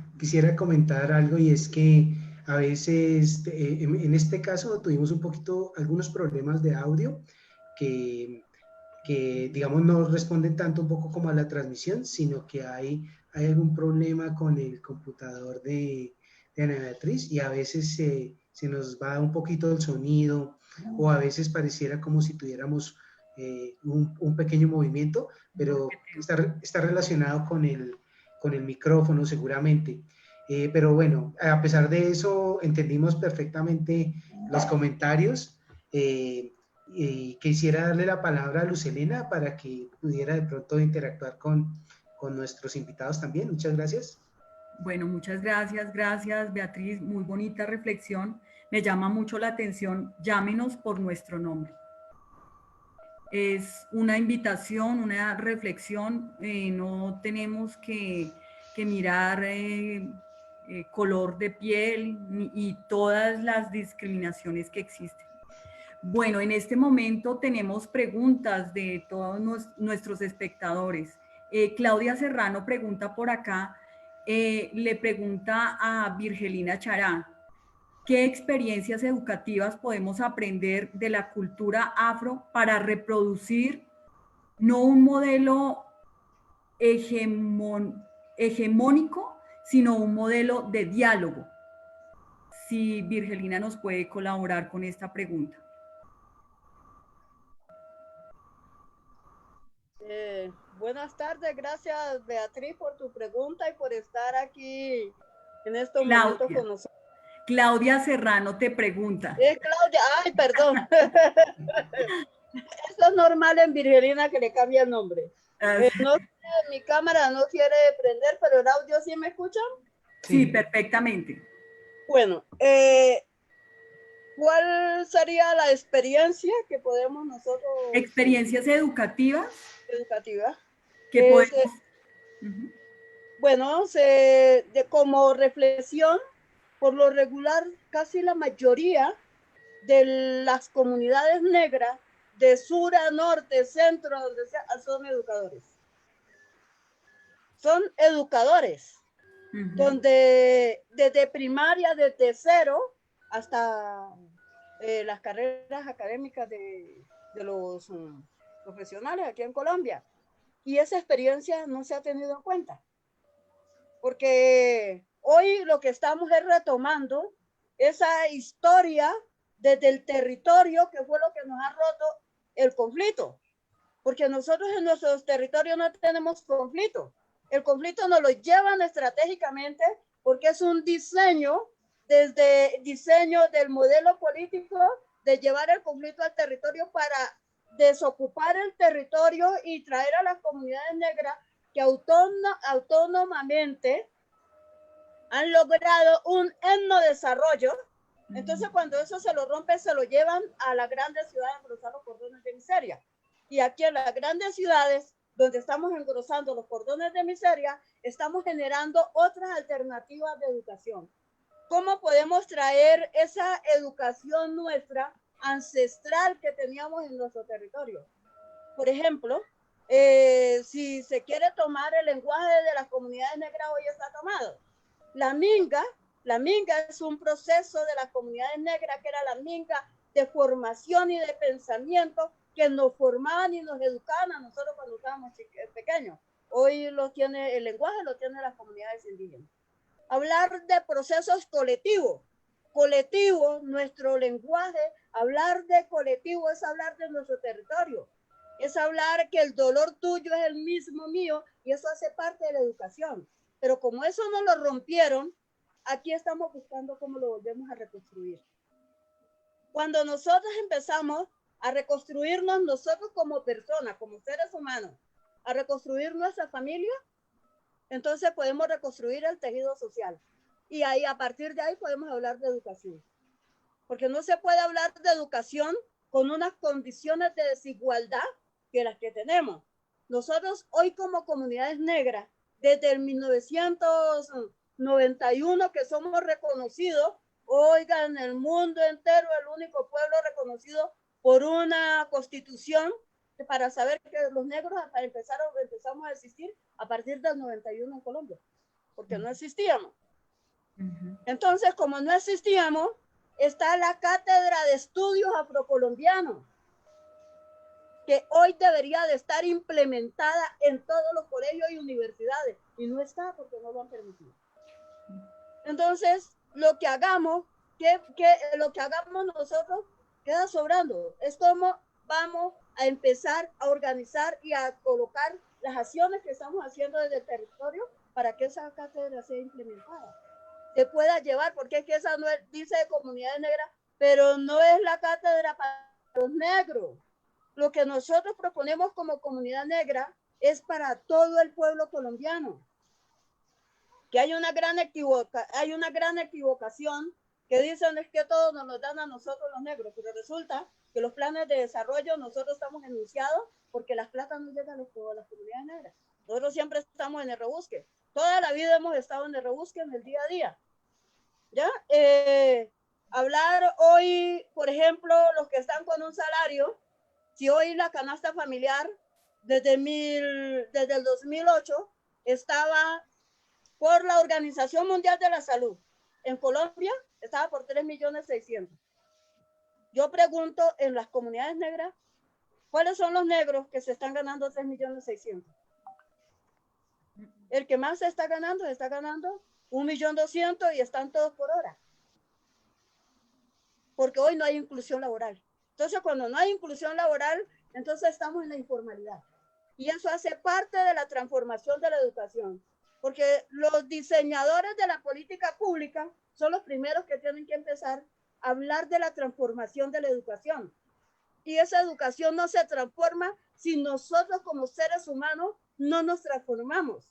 comentar algo, y es que a veces, en este caso, tuvimos algunos problemas de audio que digamos, no responden tanto un poco como a la transmisión, sino que hay algún problema con el computador de Ana Beatriz, y a veces se nos va un poquito el sonido, o a veces pareciera como si tuviéramos un pequeño movimiento, pero está relacionado con el micrófono seguramente. Pero bueno, a pesar de eso, entendimos perfectamente los comentarios. Y quisiera darle la palabra a Lucelena para que pudiera de pronto interactuar con nuestros invitados también. Muchas gracias. Bueno, muchas gracias, Beatriz, muy bonita reflexión. Me llama mucho la atención, llámenos por nuestro nombre. Es una invitación, una reflexión, no tenemos que mirar color de piel y todas las discriminaciones que existen. Bueno, en este momento tenemos preguntas de todos nuestros espectadores. Claudia Serrano pregunta por acá, le pregunta a Virgelina Chará, ¿qué experiencias educativas podemos aprender de la cultura afro para reproducir no un modelo hegemónico, sino un modelo de diálogo? Si Virgelina nos puede colaborar con esta pregunta. Buenas tardes, gracias Beatriz por tu pregunta y por estar aquí en estos Claudia, momentos con nosotros. Claudia Serrano te pregunta. Claudia, ay, perdón. Eso es normal en Virgelina que le cambie el nombre. No sé, mi cámara no quiere prender, pero el audio ¿sí me escuchan? Sí, perfectamente. Bueno, ¿cuál sería la experiencia que podemos nosotros... Experiencias educativas. Que podemos... Bueno, como reflexión, por lo regular, casi la mayoría de las comunidades negras, de sur a norte, centro, donde sea, son educadores. Son educadores, donde desde primaria, desde cero, hasta las carreras académicas de los profesionales aquí en Colombia. Y esa experiencia no se ha tenido en cuenta. Porque hoy lo que estamos es retomando esa historia desde el territorio, que fue lo que nos ha roto el conflicto. Porque nosotros en nuestros territorios no tenemos conflicto. El conflicto nos lo llevan estratégicamente porque es un diseño, desde diseño del modelo político, de llevar el conflicto al territorio para desocupar el territorio y traer a las comunidades negras que autónomamente han logrado un etnodesarrollo. Entonces, cuando eso se lo rompe, se lo llevan a las grandes ciudades a engrosar los cordones de miseria. Y aquí en las grandes ciudades, donde estamos engrosando los cordones de miseria, estamos generando otras alternativas de educación. ¿Cómo podemos traer esa educación nuestra ancestral que teníamos en nuestro territorio? Por ejemplo, si se quiere tomar el lenguaje de las comunidades negras, hoy está tomado. La minga La minga es un proceso de las comunidades negras, que era la minga de formación y de pensamiento que nos formaban y nos educaban a nosotros cuando estábamos pequeños. Hoy el lenguaje lo tienen las comunidades indígenas. Hablar de procesos colectivos. Nuestro lenguaje, hablar de colectivo es hablar de nuestro territorio. Es hablar que el dolor tuyo es el mismo mío, y eso hace parte de la educación. Pero como eso no lo rompieron, aquí estamos buscando cómo lo volvemos a reconstruir. Cuando nosotros empezamos a reconstruirnos nosotros como personas, como seres humanos, a reconstruir nuestra familia, entonces podemos reconstruir el tejido social. Y ahí, a partir de ahí, podemos hablar de educación. Porque no se puede hablar de educación con unas condiciones de desigualdad que las que tenemos. Nosotros hoy como comunidades negras, desde el 1991 que somos reconocidos, oiga, en el mundo entero, el único pueblo reconocido por una constitución, para saber que los negros empezamos a existir a partir del 91 en Colombia, porque no existíamos. Entonces, como no existíamos, está la Cátedra de Estudios Afrocolombianos, que hoy debería de estar implementada en todos los colegios y universidades, y no está porque no lo han permitido. Entonces, lo que hagamos nosotros queda sobrando. Es como vamos a empezar a organizar y a colocar las acciones que estamos haciendo desde el territorio para que esa cátedra sea implementada, se pueda llevar, porque es que esa no es, dice comunidades negras, pero no es la cátedra para los negros. Lo que nosotros proponemos como comunidad negra es para todo el pueblo colombiano. Que hay una gran equivocación que dicen es que todos nos lo dan a nosotros los negros, pero resulta que los planes de desarrollo nosotros estamos enunciados porque las platas no llegan a las comunidades negras. Nosotros siempre estamos en el rebusque. Toda la vida hemos estado en el rebusque, en el día a día. ¿Ya? Hablar hoy, por ejemplo, los que están con un salario, si hoy la canasta familiar desde el 2008 estaba por la Organización Mundial de la Salud, en Colombia estaba por 3.600.000. Yo pregunto en las comunidades negras, ¿cuáles son los negros que se están ganando 3.600.000? El que más está ganando 1.200.000 y están todos por hora. Porque hoy no hay inclusión laboral. Entonces, cuando no hay inclusión laboral, entonces estamos en la informalidad. Y eso hace parte de la transformación de la educación. Porque los diseñadores de la política pública son los primeros que tienen que empezar a hablar de la transformación de la educación. Y esa educación no se transforma si nosotros como seres humanos no nos transformamos.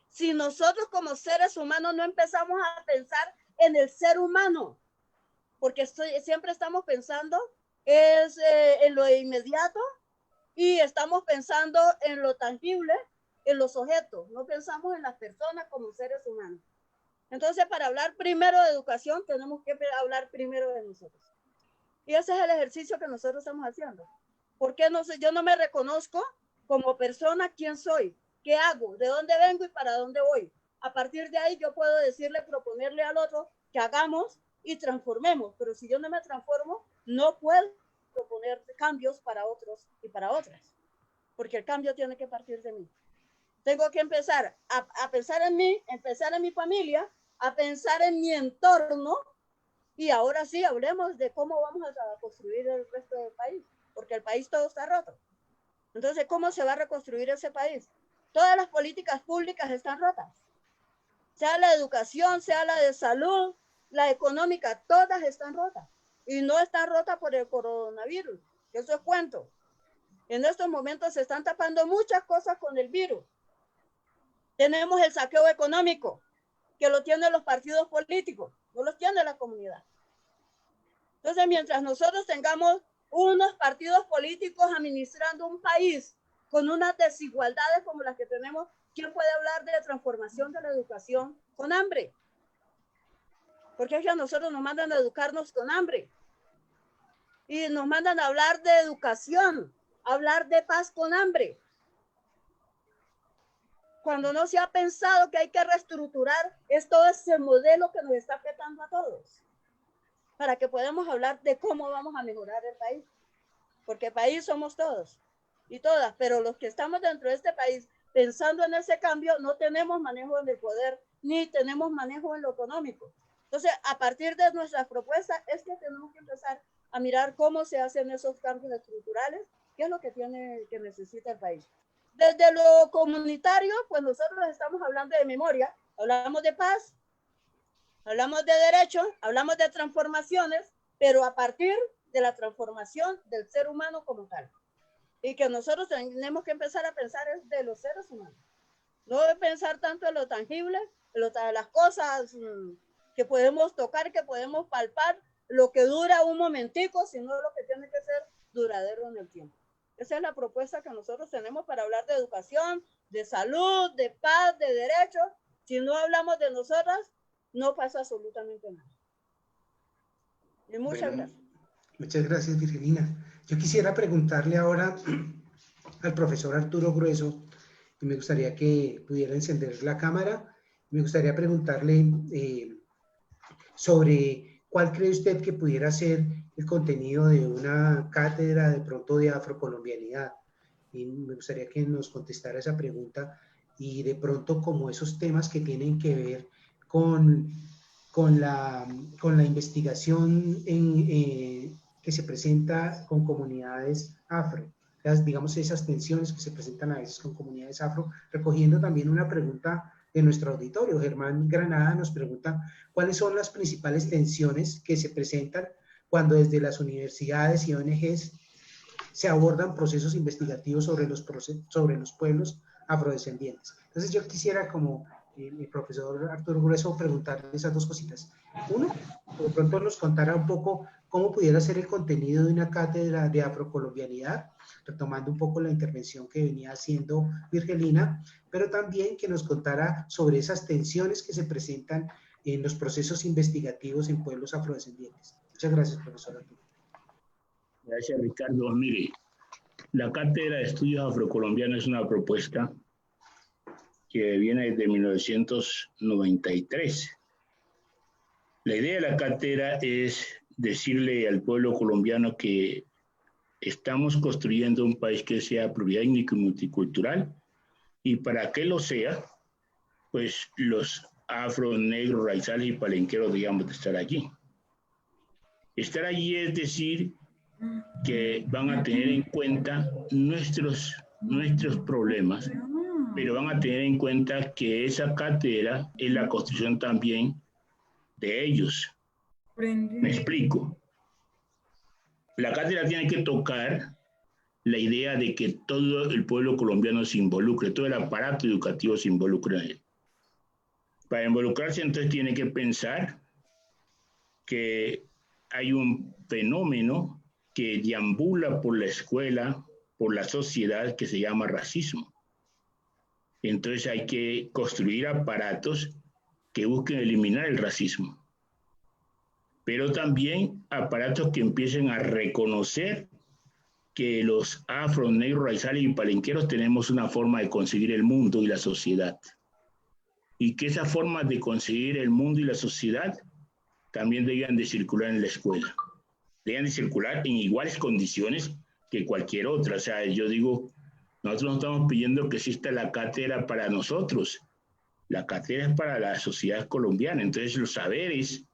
Si nosotros como seres humanos no empezamos a pensar en el ser humano, porque siempre estamos pensando en lo inmediato y estamos pensando en lo tangible, en los objetos, no pensamos en las personas como seres humanos. Entonces, para hablar primero de educación, tenemos que hablar primero de nosotros. Y ese es el ejercicio que nosotros estamos haciendo. Porque yo no me reconozco como persona quién soy, qué hago, de dónde vengo y para dónde voy. A partir de ahí yo puedo proponerle al otro que hagamos y transformemos. Pero si yo no me transformo, no puedo proponer cambios para otros y para otras. Porque el cambio tiene que partir de mí. Tengo que empezar a pensar en mí, empezar en mi familia, a pensar en mi entorno, y ahora sí hablemos de cómo vamos a construir el resto del país, porque el país todo está roto. Entonces, ¿cómo se va a reconstruir ese país? Todas las políticas públicas están rotas, sea la educación, sea la de salud, la económica, todas están rotas, y no están rotas por el coronavirus, eso es cuento. En estos momentos se están tapando muchas cosas con el virus. Tenemos el saqueo económico, que lo tienen los partidos políticos, no los tiene la comunidad. Entonces, mientras nosotros tengamos unos partidos políticos administrando un país con unas desigualdades como las que tenemos, ¿quién puede hablar de transformación de la educación con hambre? Porque es que a nosotros nos mandan a educarnos con hambre. Y nos mandan a hablar de educación, a hablar de paz con hambre. cuando no se ha pensado que hay que reestructurar, es todo ese modelo que nos está afectando a todos, para que podamos hablar de cómo vamos a mejorar el país, porque país somos todos y todas, pero los que estamos dentro de este país pensando en ese cambio no tenemos manejo en el poder, ni tenemos manejo en lo económico. Entonces, a partir de nuestras propuestas es que tenemos que empezar a mirar cómo se hacen esos cambios estructurales, qué es lo que necesita el país. Desde lo comunitario, pues nosotros estamos hablando de memoria, hablamos de paz, hablamos de derechos, hablamos de transformaciones, pero a partir de la transformación del ser humano como tal. Y que nosotros tenemos que empezar a pensar es de los seres humanos. No de pensar tanto en lo tangible, en las cosas que podemos tocar, que podemos palpar, lo que dura un momentico, sino lo que tiene que ser duradero en el tiempo. Esa es la propuesta que nosotros tenemos para hablar de educación, de salud, de paz, de derechos. Si no hablamos de nosotras, no pasa absolutamente nada. Y muchas gracias. Muchas gracias, Virgelina. Yo quisiera preguntarle ahora al profesor Arturo Grueso, y me gustaría que pudiera encender la cámara. Me gustaría preguntarle sobre cuál cree usted que pudiera ser el contenido de una cátedra de pronto de afrocolombianidad. Y me gustaría que nos contestara esa pregunta y de pronto como esos temas que tienen que ver con la investigación que se presenta con comunidades afro, digamos esas tensiones que se presentan a veces con comunidades afro, recogiendo también una pregunta de nuestro auditorio. Germán Granada nos pregunta cuáles son las principales tensiones que se presentan cuando desde las universidades y ONGs se abordan procesos investigativos sobre los pueblos afrodescendientes. Entonces yo quisiera, como el profesor Arturo Grueso, preguntarle esas dos cositas. Uno, de pronto nos contara un poco cómo pudiera ser el contenido de una cátedra de afrocolombianidad, retomando un poco la intervención que venía haciendo Virgelina, pero también que nos contara sobre esas tensiones que se presentan en los procesos investigativos en pueblos afrodescendientes. Muchas gracias, profesor Arturo. Gracias, Ricardo. Mire, la Cátedra de Estudios Afrocolombianos es una propuesta que viene desde 1993. La idea de la cátedra es decirle al pueblo colombiano que estamos construyendo un país que sea pluriétnico y multicultural, y para que lo sea, pues los afro, negros, raizales y palenqueros digamos de estar allí. Estar allí es decir que van a tener en cuenta nuestros problemas, pero van a tener en cuenta que esa cátedra es la construcción también de ellos. Me explico. La cátedra tiene que tocar la idea de que todo el pueblo colombiano se involucre, todo el aparato educativo se involucre en él. Para involucrarse, entonces, tiene que pensar que hay un fenómeno que deambula por la escuela, por la sociedad, que se llama racismo. Entonces hay que construir aparatos que busquen eliminar el racismo, pero también aparatos que empiecen a reconocer que los afro, negros, raizales y palenqueros tenemos una forma de concebir el mundo y la sociedad, y que esas formas de concebir el mundo y la sociedad también debían de circular en la escuela, debían de circular en iguales condiciones que cualquier otra. O sea, yo digo, nosotros no estamos pidiendo que exista la cátedra para nosotros, la cátedra es para la sociedad colombiana. Entonces los saberes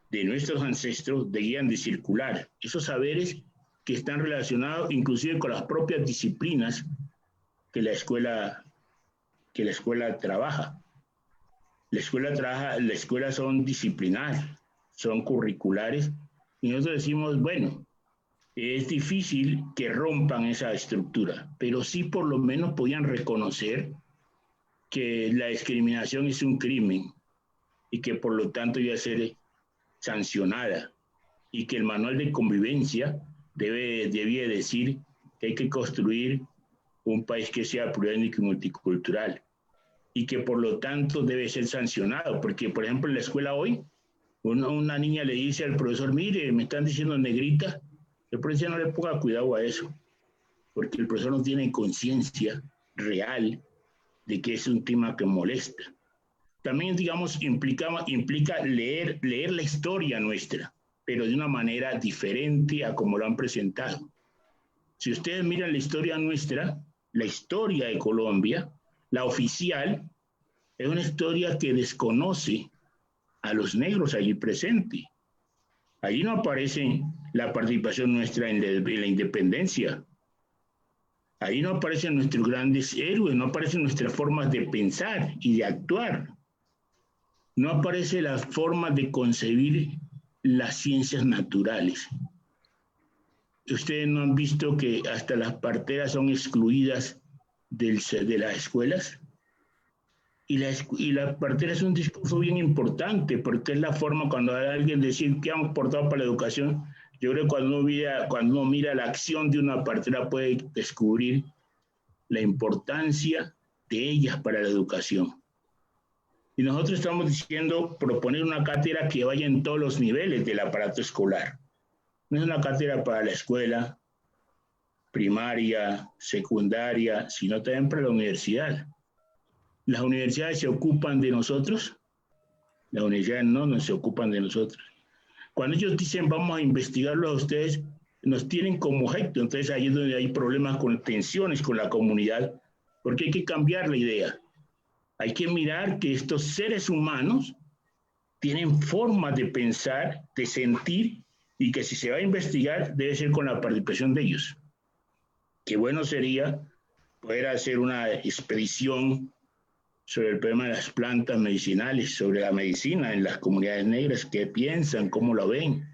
de nuestros ancestros debían de circular, esos saberes que están relacionados inclusive con las propias disciplinas que la escuela trabaja. La escuela son disciplinares, son curriculares, y nosotros decimos, bueno, es difícil que rompan esa estructura, pero sí por lo menos podían reconocer que la discriminación es un crimen y que por lo tanto debe ser sancionada, y que el manual de convivencia debía decir que hay que construir un país que sea pluriétnico y multicultural, y que por lo tanto debe ser sancionado, porque por ejemplo en la escuela hoy una niña le dice al profesor, mire, me están diciendo negrita, el profesor no le ponga cuidado a eso, porque el profesor no tiene conciencia real de que es un tema que molesta. También, digamos, implica leer la historia nuestra, pero de una manera diferente a como lo han presentado. Si ustedes miran la historia nuestra, la historia de Colombia, la oficial, es una historia que desconoce a los negros allí presentes. Allí no aparece la participación nuestra en la independencia. Ahí no aparecen nuestros grandes héroes, no aparecen nuestras formas de pensar y de actuar. No aparece la forma de concebir las ciencias naturales. Ustedes no han visto que hasta las parteras son excluidas de las escuelas. Y la partera es un discurso bien importante, porque es la forma cuando hay alguien decir que han aportado para la educación. Yo creo que cuando uno mira la acción de una partera puede descubrir la importancia de ellas para la educación. Y nosotros estamos diciendo proponer una cátedra que vaya en todos los niveles del aparato escolar. No es una cátedra para la escuela primaria, secundaria, sino también para la universidad. ¿Las universidades se ocupan de nosotros? Las universidades no se ocupan de nosotros. Cuando ellos dicen vamos a investigarlo a ustedes, nos tienen como objeto. Entonces ahí es donde hay problemas con tensiones con la comunidad, porque hay que cambiar la idea. Hay que mirar que estos seres humanos tienen formas de pensar, de sentir, y que si se va a investigar debe ser con la participación de ellos. Qué bueno sería poder hacer una expedición sobre el problema de las plantas medicinales, sobre la medicina en las comunidades negras, qué piensan, cómo lo ven.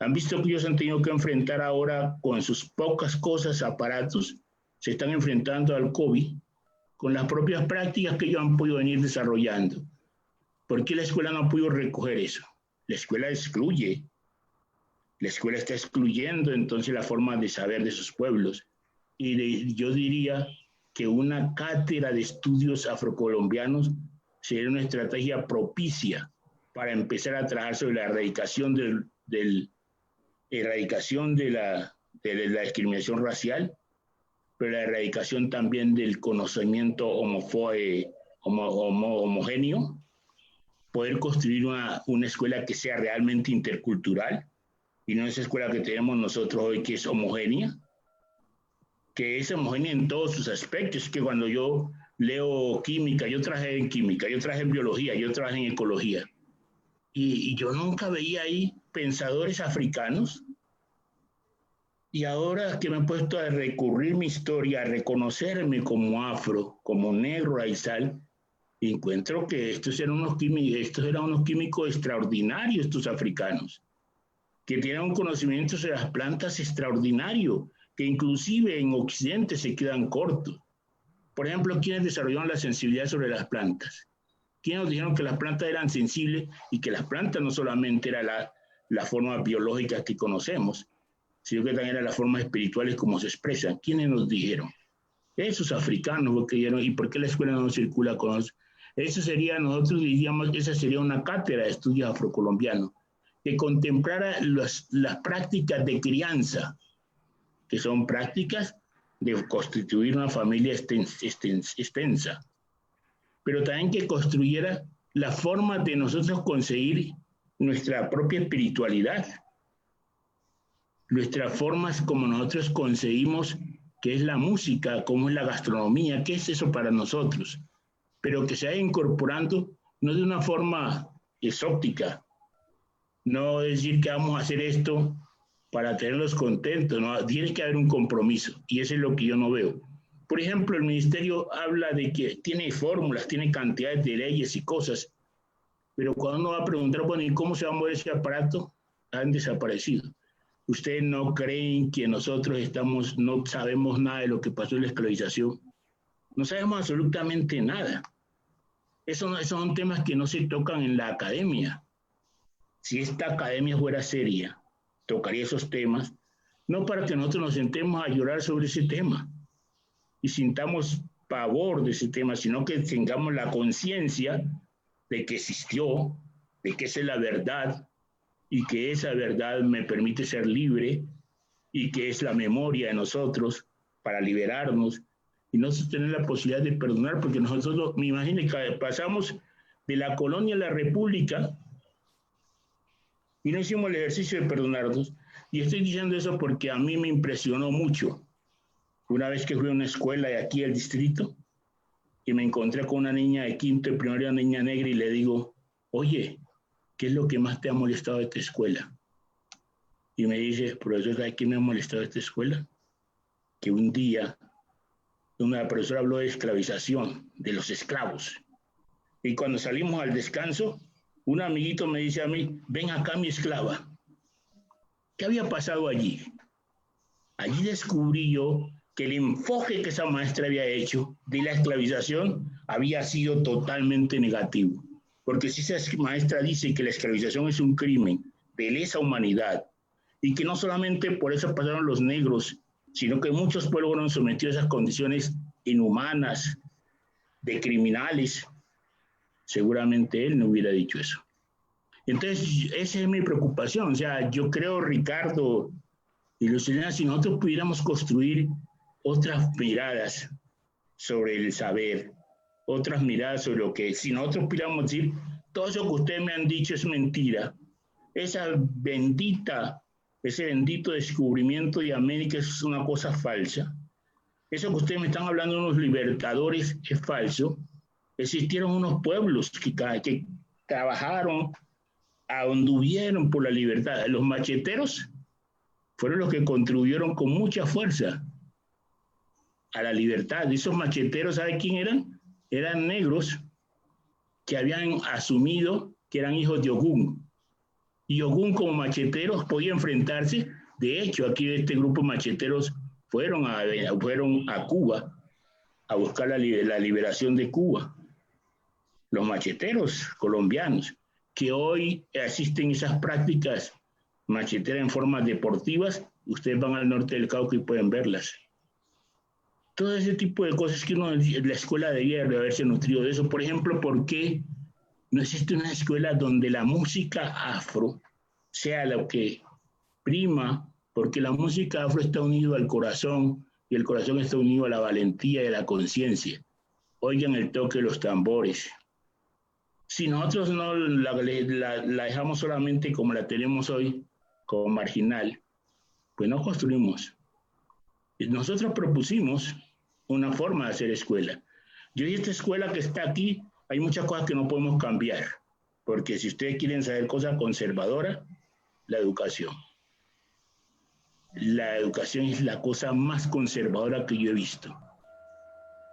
Han visto que ellos han tenido que enfrentar ahora con sus pocas cosas, aparatos, se están enfrentando al COVID con las propias prácticas que ellos han podido venir desarrollando. ¿Por qué la escuela no ha podido recoger eso? La escuela excluye. La escuela está excluyendo entonces la forma de saber de sus pueblos. Y yo diría que una cátedra de estudios afrocolombianos sería una estrategia propicia para empezar a trabajar sobre la erradicación de la discriminación racial, pero la erradicación también del conocimiento homogéneo, poder construir una escuela que sea realmente intercultural y no esa escuela que tenemos nosotros hoy que es homogénea, que es homogénea en todos sus aspectos, que cuando yo leo química, yo trabajé en química, yo trabajé en biología, yo trabajé en ecología, y yo nunca veía ahí pensadores africanos, y ahora que me he puesto a recurrir mi historia, a reconocerme como afro, como negro raizal, encuentro que estos eran unos químicos extraordinarios, estos africanos, que tienen un conocimiento sobre las plantas extraordinario, que inclusive en Occidente se quedan cortos. Por ejemplo, ¿quiénes desarrollaron la sensibilidad sobre las plantas? ¿Quiénes nos dijeron que las plantas eran sensibles y que las plantas no solamente era la forma biológica que conocemos, sino que también eran las formas espirituales como se expresan? ¿Quiénes nos dijeron? Esos africanos, porque dijeron, ¿y por qué la escuela no circula con nosotros? Eso sería, nosotros diríamos, esa sería una cátedra de estudios afrocolombianos, que contemplara las prácticas de crianza, que son prácticas de constituir una familia extensa, pero también que construyera la forma de nosotros conseguir nuestra propia espiritualidad, nuestras formas como nosotros conseguimos qué es la música, cómo es la gastronomía, qué es eso para nosotros, pero que se vaya incorporando no de una forma exótica, no decir que vamos a hacer esto para tenerlos contentos, no, tiene que haber un compromiso, y eso es lo que yo no veo. Por ejemplo, el ministerio habla de que tiene fórmulas, tiene cantidades de leyes y cosas, pero cuando uno va a preguntar, bueno, ¿y cómo se va a mover ese aparato? Han desaparecido. ¿Ustedes no creen que nosotros no sabemos nada de lo que pasó en la esclavización? No sabemos absolutamente nada. Esos son temas que no se tocan en la academia. Si esta academia fuera seria, tocaría esos temas, no para que nosotros nos sentemos a llorar sobre ese tema y sintamos pavor de ese tema, sino que tengamos la conciencia de que existió, de que esa es la verdad y que esa verdad me permite ser libre y que es la memoria de nosotros para liberarnos y nosotros tener la posibilidad de perdonar, porque nosotros, me imagino que pasamos de la colonia a la república y no hicimos el ejercicio de perdonarnos. Y estoy diciendo eso porque a mí me impresionó mucho. Una vez que fui a una escuela de aquí del distrito y me encontré con una niña de quinto de primaria, una niña negra, y le digo, oye, ¿qué es lo que más te ha molestado de esta escuela? Y me dice, profesor, ¿sabe qué me ha molestado de esta escuela? Que un día una profesora habló de esclavización, de los esclavos. Y cuando salimos al descanso, un amiguito me dice a mí, ven acá mi esclava. ¿Qué había pasado allí? Allí descubrí yo que el enfoque que esa maestra había hecho de la esclavización había sido totalmente negativo. Porque si esa maestra dice que la esclavización es un crimen de lesa humanidad y que no solamente por eso pasaron los negros, sino que muchos pueblos fueron sometidos a esas condiciones inhumanas de criminales, seguramente él no hubiera dicho eso. Entonces, esa es mi preocupación. O sea, yo creo, Ricardo y Lucilena, si nosotros pudiéramos construir otras miradas sobre el saber, otras miradas sobre lo que, si nosotros pudiéramos decir, todo eso que ustedes me han dicho es mentira, ese bendito descubrimiento de América es una cosa falsa, eso que ustedes me están hablando de unos libertadores es falso, existieron unos pueblos que trabajaron, anduvieron por la libertad. Los macheteros fueron los que contribuyeron con mucha fuerza a la libertad. Esos macheteros, ¿sabe quién eran? Eran negros que habían asumido que eran hijos de Ogún. Y Ogún como macheteros podía enfrentarse. De hecho, aquí este grupo de macheteros fueron a Cuba a buscar la liberación de Cuba. Los macheteros colombianos, que hoy asisten a esas prácticas macheteras en formas deportivas, ustedes van al norte del Cauca y pueden verlas. Todo ese tipo de cosas que la escuela debía de haberse nutrido de eso. Por ejemplo, ¿por qué no existe una escuela donde la música afro sea lo que prima? Porque la música afro está unida al corazón y el corazón está unido a la valentía y a la conciencia. Oigan el toque de los tambores. Si nosotros no la dejamos solamente como la tenemos hoy, como marginal, pues no construimos. Nosotros propusimos una forma de hacer escuela. Yo y esta escuela que está aquí, hay muchas cosas que no podemos cambiar, porque si ustedes quieren saber cosas conservadoras, la educación. La educación es la cosa más conservadora que yo he visto.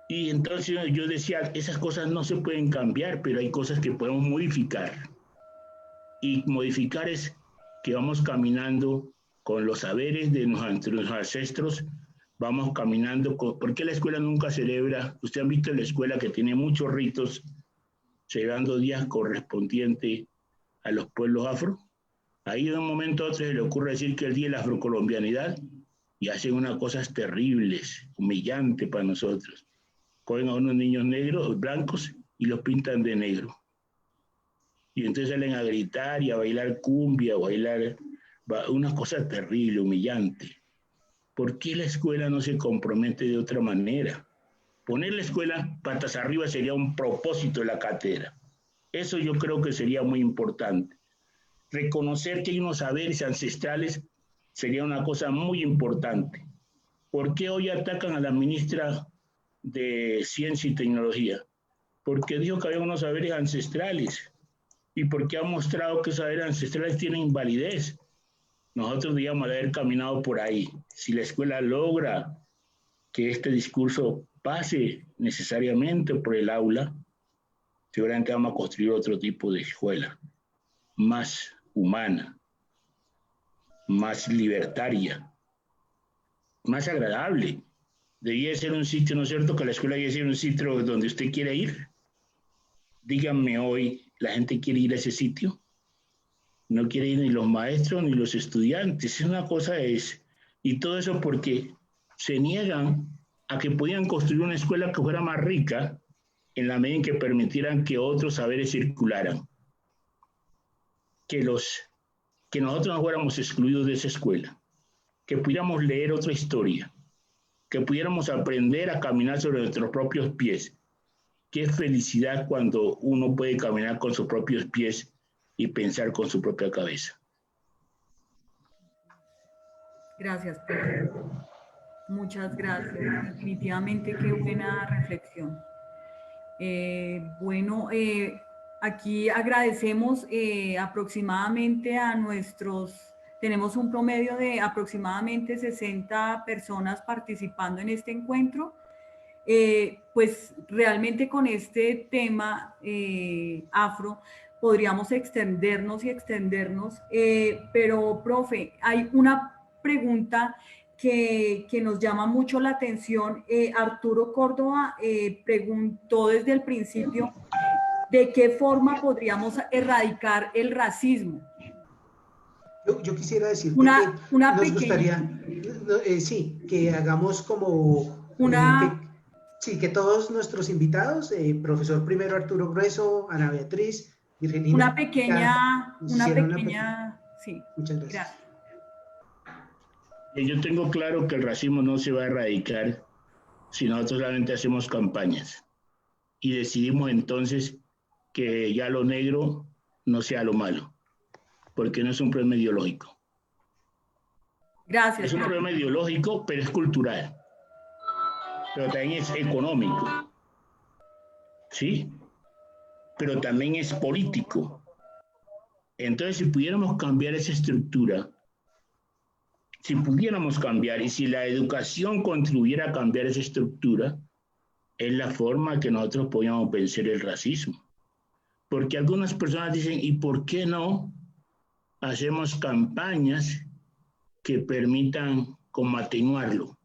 Y entonces yo decía, esas cosas no se pueden cambiar, pero hay cosas que podemos modificar. Y modificar es que vamos caminando con los saberes de nuestros ancestros, vamos caminando. ¿Por qué la escuela nunca celebra? Ustedes han visto la escuela que tiene muchos ritos, celebrando días correspondientes a los pueblos afro. Ahí de un momento a otro se le ocurre decir que el día de la afrocolombianidad y hacen unas cosas terribles, humillantes para nosotros. Cogen a unos niños negros, blancos, y los pintan de negro. Y entonces salen a gritar y a bailar cumbia, a bailar una cosa terrible, humillante. ¿Por qué la escuela no se compromete de otra manera? Poner la escuela patas arriba sería un propósito de la cátedra. Eso yo creo que sería muy importante. Reconocer que hay unos saberes ancestrales sería una cosa muy importante. ¿Por qué hoy atacan a la ministra de Ciencia y Tecnología? Porque dijo que había unos saberes ancestrales y porque ha mostrado que esos saberes ancestrales tienen invalidez. Nosotros debíamos haber caminado por ahí. Si la escuela logra que este discurso pase necesariamente por el aula, seguramente vamos a construir otro tipo de escuela, más humana, más libertaria, más agradable. Debía ser un sitio, ¿no es cierto?, que la escuela debía ser un sitio donde usted quiere ir. Díganme hoy, ¿la gente quiere ir a ese sitio? No quiere ir ni los maestros ni los estudiantes. Es una cosa y todo eso porque se niegan a que podían construir una escuela que fuera más rica en la medida en que permitieran que otros saberes circularan. Que nosotros no fuéramos excluidos de esa escuela, que pudiéramos leer otra historia, que pudiéramos aprender a caminar sobre nuestros propios pies. Qué felicidad cuando uno puede caminar con sus propios pies y pensar con su propia cabeza. Gracias, profe. Muchas gracias. Definitivamente qué buena reflexión. Bueno, aquí agradecemos aproximadamente a tenemos un promedio de aproximadamente 60 personas participando en este encuentro. Pues realmente con este tema afro podríamos extendernos y extendernos, pero profe, hay una pregunta que nos llama mucho la atención. Arturo Córdoba preguntó desde el principio de qué forma podríamos erradicar el racismo. Yo quisiera decir que una nos pequeña, gustaría, sí, que hagamos como que todos nuestros invitados, profesor primero Arturo Grueso, Ana Beatriz, Virgelina. Una pequeña, sí. Muchas gracias. Yo tengo claro que el racismo no se va a erradicar si nosotros solamente hacemos campañas y decidimos entonces que ya lo negro no sea lo malo, porque no es un problema ideológico. Gracias. Es un problema ideológico, pero es cultural, pero también es económico, ¿sí? Pero también es político. Entonces, si pudiéramos cambiar esa estructura, si pudiéramos cambiar y si la educación contribuyera a cambiar esa estructura, es la forma que nosotros podíamos vencer el racismo. Porque algunas personas dicen, ¿y por qué no hacemos campañas que permitan como atenuarlo?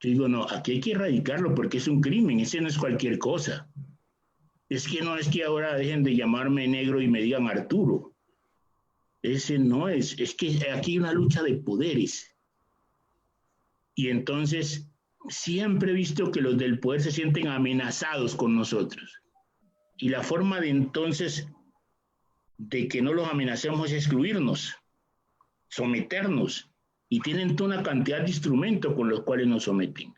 Yo digo, no, aquí hay que erradicarlo porque es un crimen, ese no es cualquier cosa. Es que ahora dejen de llamarme negro y me digan Arturo. Ese no es que aquí hay una lucha de poderes. Y entonces siempre he visto que los del poder se sienten amenazados con nosotros. Y la forma de entonces de que no los amenacemos es excluirnos, someternos. Y tienen toda una cantidad de instrumentos con los cuales nos someten.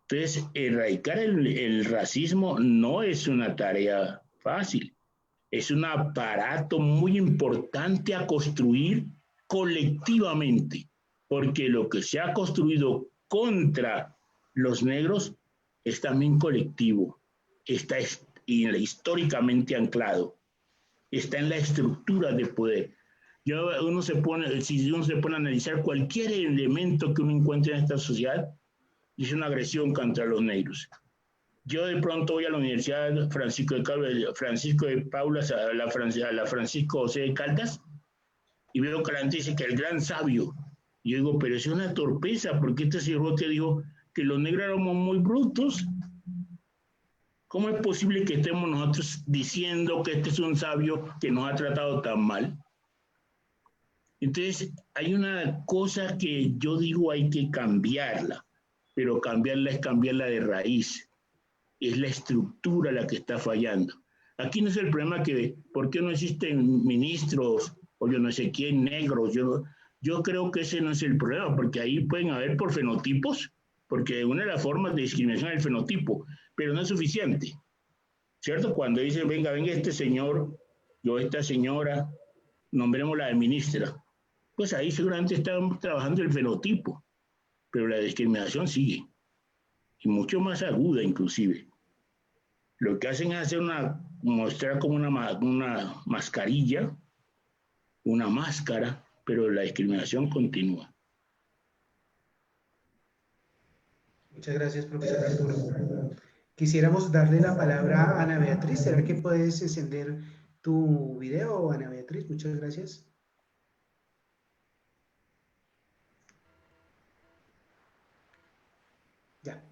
Entonces, erradicar el racismo no es una tarea fácil. Es un aparato muy importante a construir colectivamente, porque lo que se ha construido contra los negros es también colectivo, está históricamente anclado, está en la estructura de poder. Si uno se pone a analizar cualquier elemento que uno encuentre en esta sociedad, es una agresión contra los negros. Yo de pronto voy a la Universidad Francisco de Paula, a la Francisco José de Caldas, y veo que la gente dice que el gran sabio. Y yo digo, pero es una torpeza, porque este señor que dijo que los negros éramos muy brutos. ¿Cómo es posible que estemos nosotros diciendo que este es un sabio que nos ha tratado tan mal? Entonces, hay una cosa que yo digo hay que cambiarla, pero cambiarla es cambiarla de raíz. Es la estructura la que está fallando. Aquí no es el problema que, ¿por qué no existen ministros o yo no sé quién, negros? Yo creo que ese no es el problema, porque ahí pueden haber por fenotipos, porque una de las formas de discriminación es el fenotipo, pero no es suficiente, ¿cierto? Cuando dicen, venga este señor o esta señora, nombrémosla de ministra, pues ahí seguramente están trabajando el fenotipo, pero la discriminación sigue, y mucho más aguda inclusive. Lo que hacen es mostrar como una mascarilla, una máscara, pero la discriminación continúa. Muchas gracias, profesor Arturo. Quisiéramos darle la palabra a Ana Beatriz. ¿Será que puedes encender tu video, Ana Beatriz? Muchas gracias. Ya.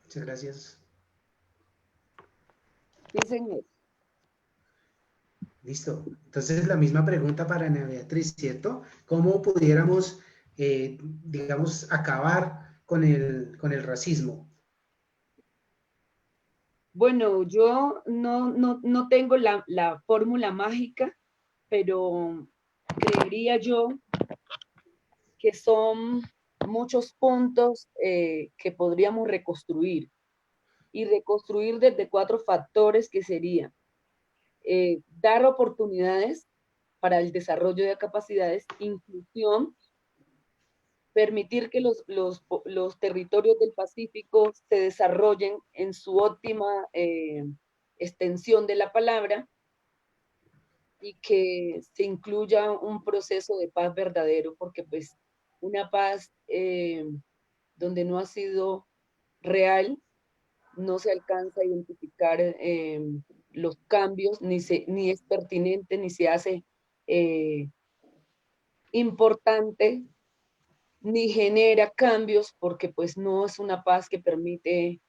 Muchas gracias. Sí, señor. Listo. Entonces, la misma pregunta para Ana Beatriz, ¿cierto? ¿Cómo pudiéramos, digamos, acabar con el racismo? Bueno, yo no tengo la fórmula mágica, pero creería yo que son muchos puntos que podríamos reconstruir, y reconstruir desde 4 factores que serían dar oportunidades para el desarrollo de capacidades, inclusión, permitir que los territorios del Pacífico se desarrollen en su óptima extensión de la palabra, y que se incluya un proceso de paz verdadero, porque pues una paz donde no ha sido real, no se alcanza a identificar los cambios, ni es pertinente, ni se hace importante, ni genera cambios, porque pues no es una paz que permite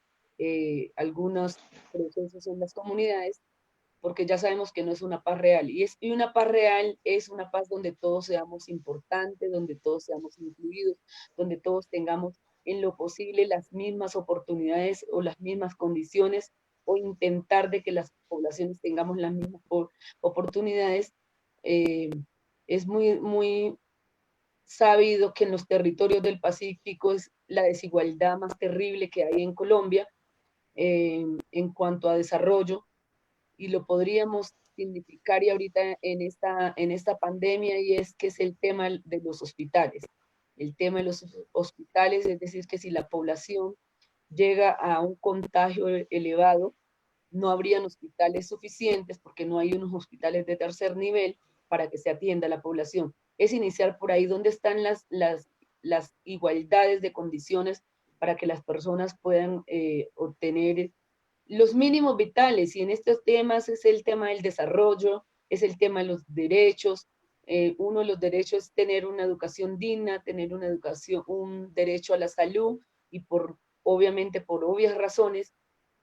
algunos procesos en las comunidades, porque ya sabemos que no es una paz real. Y una paz real es una paz donde todos seamos importantes, donde todos seamos incluidos, donde todos tengamos en lo posible las mismas oportunidades o las mismas condiciones, o intentar de que las poblaciones tengamos las mismas oportunidades. Es muy sabido que en los territorios del Pacífico es la desigualdad más terrible que hay en Colombia en cuanto a desarrollo, y lo podríamos significar y ahorita en esta pandemia, y es que es el tema de los hospitales. El tema de los hospitales, es decir, que si la población llega a un contagio elevado, no habrían hospitales suficientes, porque no hay unos hospitales de tercer nivel para que se atienda a la población. Es iniciar por ahí donde están las igualdades de condiciones para que las personas puedan obtener los mínimos vitales, y en estos temas es el tema del desarrollo, es el tema de los derechos. Uno de los derechos es tener una educación digna, tener una educación, un derecho a la salud, y obviamente por obvias razones,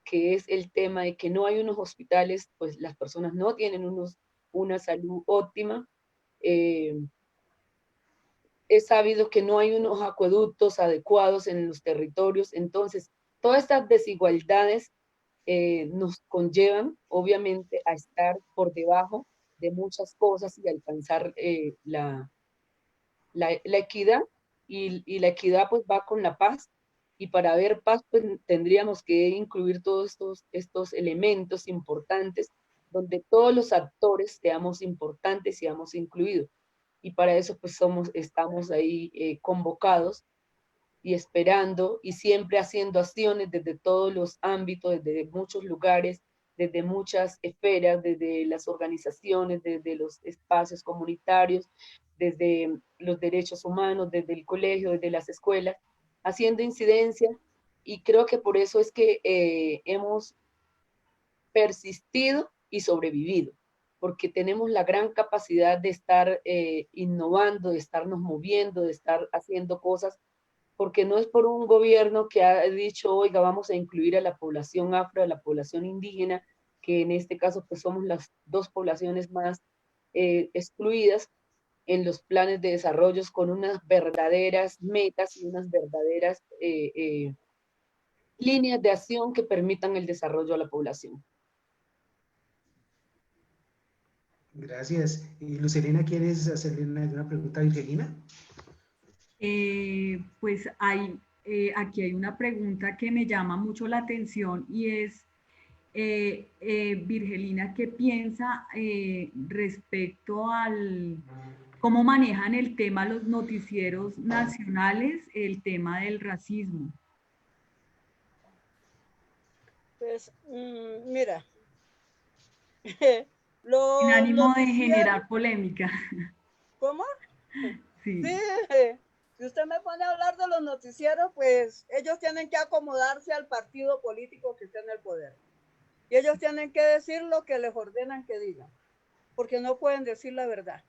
que es el tema de que no hay unos hospitales, pues las personas no tienen una salud óptima. Es sabido que no hay unos acueductos adecuados en los territorios. Entonces, todas estas desigualdades nos conllevan, obviamente, a estar por debajo de muchas cosas y alcanzar la equidad, y la equidad pues va con la paz, y para haber paz pues tendríamos que incluir todos estos elementos importantes, donde todos los actores seamos importantes, seamos incluidos, y para eso pues estamos ahí convocados y esperando, y siempre haciendo acciones desde todos los ámbitos, desde muchos lugares, desde muchas esferas, desde las organizaciones, desde los espacios comunitarios, desde los derechos humanos, desde el colegio, desde las escuelas, haciendo incidencia. Y creo que por eso es que hemos persistido y sobrevivido, porque tenemos la gran capacidad de estar innovando, de estarnos moviendo, de estar haciendo cosas, porque no es por un gobierno que ha dicho, oiga, vamos a incluir a la población afro, a la población indígena, que en este caso pues somos las 2 poblaciones más excluidas en los planes de desarrollo, con unas verdaderas metas y unas verdaderas líneas de acción que permitan el desarrollo a la población. Gracias. Y Lucelena, ¿quieres hacerle una pregunta a Virgelina? Pues aquí hay una pregunta que me llama mucho la atención, y es, Virgelina, ¿qué piensa respecto al cómo manejan el tema los noticieros nacionales, el tema del racismo? Pues, mira, Sin ánimo de noticieros- generar polémica. ¿Cómo? Sí. Sí, si usted me pone a hablar de los noticieros, pues ellos tienen que acomodarse al partido político que esté en el poder. Y ellos tienen que decir lo que les ordenan que digan, porque no pueden decir la verdad.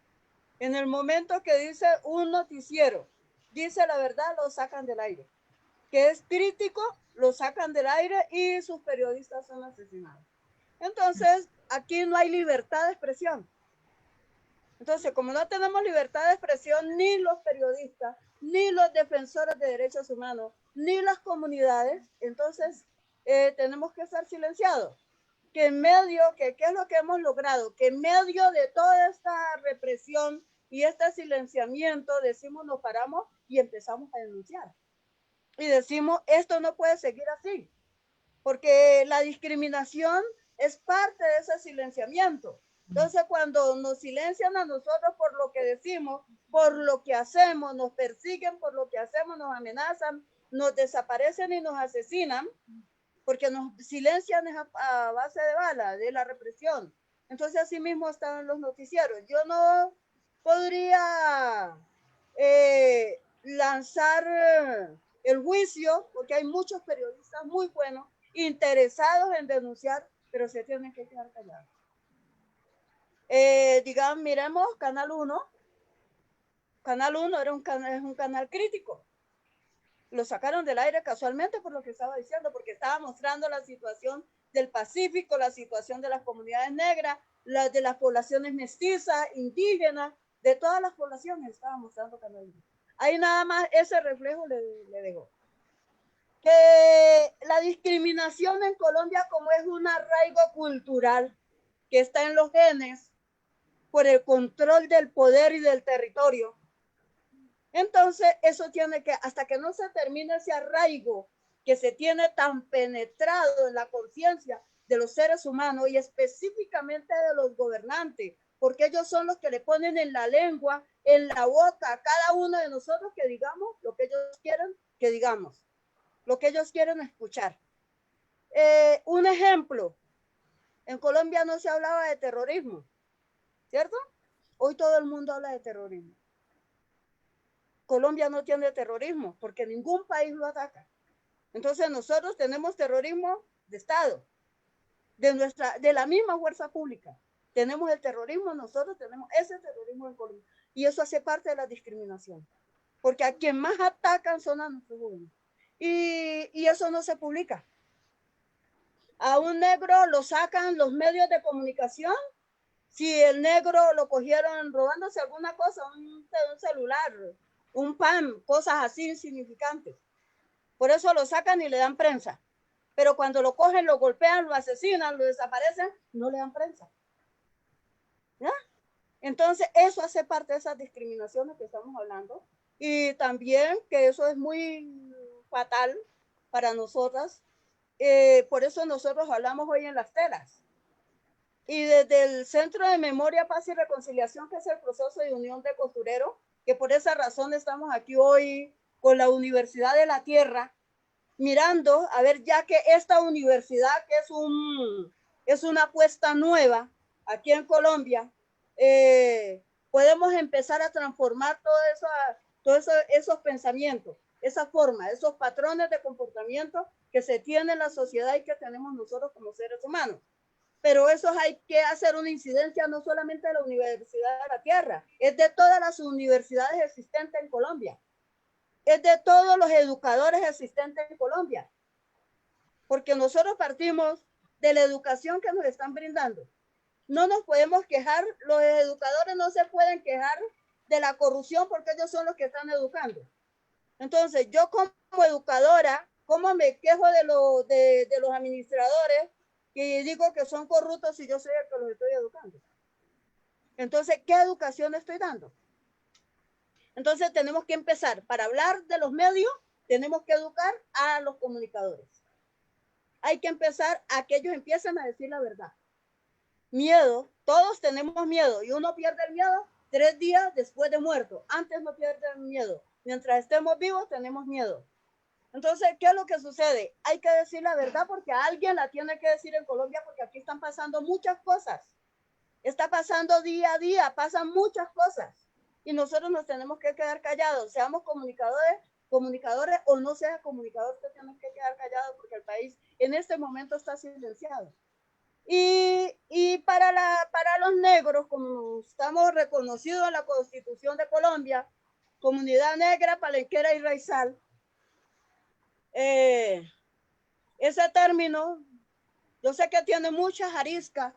En el momento que dice un noticiero, dice la verdad, lo sacan del aire. Que es crítico, lo sacan del aire y sus periodistas son asesinados. Entonces, aquí no hay libertad de expresión. Entonces, como no tenemos libertad de expresión, ni los periodistas, ni los defensores de derechos humanos, ni las comunidades, entonces tenemos que ser silenciados. Que en medio, ¿qué es lo que hemos logrado? Que en medio de toda esta represión y este silenciamiento, decimos, nos paramos y empezamos a denunciar. Y decimos, esto no puede seguir así, porque la discriminación es parte de ese silenciamiento. Entonces, cuando nos silencian a nosotros por lo que decimos, por lo que hacemos, nos persiguen por lo que hacemos, nos amenazan, nos desaparecen y nos asesinan, porque nos silencian a base de bala, de la represión. Entonces, así mismo están los noticieros. Yo no podría lanzar el juicio, porque hay muchos periodistas muy buenos, interesados en denunciar, pero se tienen que quedar callados. Digamos, miremos Canal 1. Canal 1 es un canal crítico. Lo sacaron del aire casualmente por lo que estaba diciendo, porque estaba mostrando la situación del Pacífico, la situación de las comunidades negras, la de las poblaciones mestizas, indígenas, de todas las poblaciones estaba mostrando Canal 1. Ahí nada más ese reflejo le dejó. Que la discriminación en Colombia, como es un arraigo cultural que está en los genes por el control del poder y del territorio, entonces eso tiene que, hasta que no se termine ese arraigo que se tiene tan penetrado en la conciencia de los seres humanos y específicamente de los gobernantes, porque ellos son los que le ponen en la lengua, en la boca a cada uno de nosotros que digamos lo que ellos quieren que digamos, lo que ellos quieren escuchar. Un ejemplo, en Colombia no se hablaba de terrorismo, ¿cierto? Hoy todo el mundo habla de terrorismo. Colombia no tiene terrorismo porque ningún país lo ataca. Entonces nosotros tenemos terrorismo de Estado, de la misma fuerza pública. Tenemos el terrorismo, nosotros tenemos ese terrorismo en Colombia. Y eso hace parte de la discriminación. Porque a quien más atacan son a nuestros jóvenes. Y eso no se publica. A un negro lo sacan los medios de comunicación. Si el negro lo cogieron robándose alguna cosa, un celular, un pan, cosas así insignificantes. Por eso lo sacan y le dan prensa. Pero cuando lo cogen, lo golpean, lo asesinan, lo desaparecen, no le dan prensa. ¿Ya? Entonces, eso hace parte de esas discriminaciones que estamos hablando. Y también que eso es muy fatal para nosotras. Por eso nosotros hablamos hoy en las telas. Y desde el Centro de Memoria, Paz y Reconciliación, que es el proceso de unión de costureros, que por esa razón estamos aquí hoy con la Universidad de la Tierra, mirando, a ver, ya que esta universidad, que es una apuesta nueva aquí en Colombia, podemos empezar a transformar todos esos pensamientos, esa forma, esos patrones de comportamiento que se tiene en la sociedad y que tenemos nosotros como seres humanos. Pero eso hay que hacer una incidencia no solamente de la Universidad de la Tierra, es de todas las universidades existentes en Colombia, es de todos los educadores existentes en Colombia, porque nosotros partimos de la educación que nos están brindando. No nos podemos quejar, los educadores no se pueden quejar de la corrupción porque ellos son los que están educando. Entonces, yo como educadora, ¿cómo me quejo de los administradores y digo que son corruptos si yo soy el que los estoy educando? Entonces, ¿qué educación estoy dando? Entonces, tenemos que empezar, para hablar de los medios, tenemos que educar a los comunicadores. Hay que empezar a que ellos empiecen a decir la verdad. Miedo, todos tenemos miedo y uno pierde el miedo 3 días después de muerto. Antes no pierde el miedo. Mientras estemos vivos tenemos miedo. Entonces, ¿qué es lo que sucede? Hay que decir la verdad porque alguien la tiene que decir en Colombia porque aquí están pasando muchas cosas. Está pasando día a día, pasan muchas cosas. Y nosotros nos tenemos que quedar callados. Seamos comunicadores o no seas comunicador, te tienes que quedar callado porque el país en este momento está silenciado. Y para los negros, como estamos reconocidos en la Constitución de Colombia, comunidad negra, palenquera y raizal, ese término, yo sé que tiene muchas aristas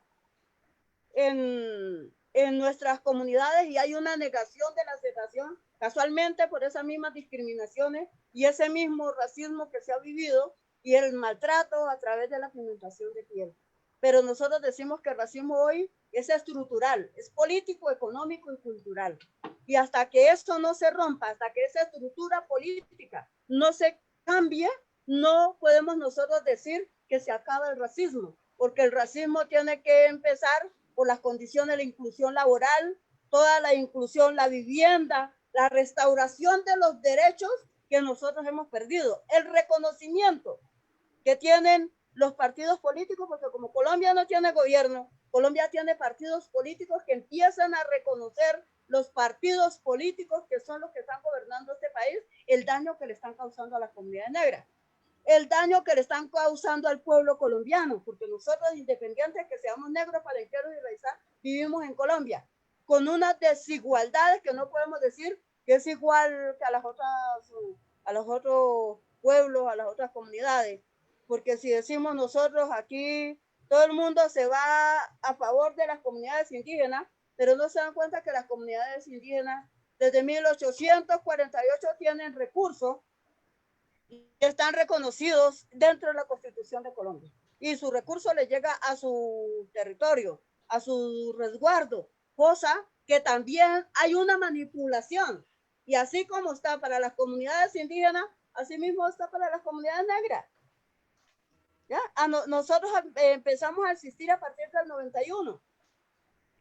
en nuestras comunidades y hay una negación de la aceptación, casualmente por esas mismas discriminaciones y ese mismo racismo que se ha vivido y el maltrato a través de la pigmentación de piel. Pero nosotros decimos que el racismo hoy es estructural, es político, económico y cultural. Y hasta que esto no se rompa, hasta que esa estructura política no se cambie, no podemos nosotros decir que se acaba el racismo, porque el racismo tiene que empezar por las condiciones de la inclusión laboral, toda la inclusión, la vivienda, la restauración de los derechos que nosotros hemos perdido, el reconocimiento que tienen los partidos políticos, porque como Colombia no tiene gobierno, Colombia tiene partidos políticos que empiezan a reconocer los partidos políticos que son los que están gobernando este país, el daño que le están causando a la comunidad negra, el daño que le están causando al pueblo colombiano, porque nosotros, independientes que seamos negros, palenqueros y raizales, vivimos en Colombia, con unas desigualdades que no podemos decir que es igual que a los otros pueblos, a las otras comunidades, porque si decimos nosotros aquí, todo el mundo se va a favor de las comunidades indígenas, pero no se dan cuenta que las comunidades indígenas desde 1848 tienen recursos y están reconocidos dentro de la Constitución de Colombia. Y su recurso les llega a su territorio, a su resguardo, cosa que también hay una manipulación. Y así como está para las comunidades indígenas, así mismo está para las comunidades negras. ¿Ya? Nosotros empezamos a existir a partir del 91.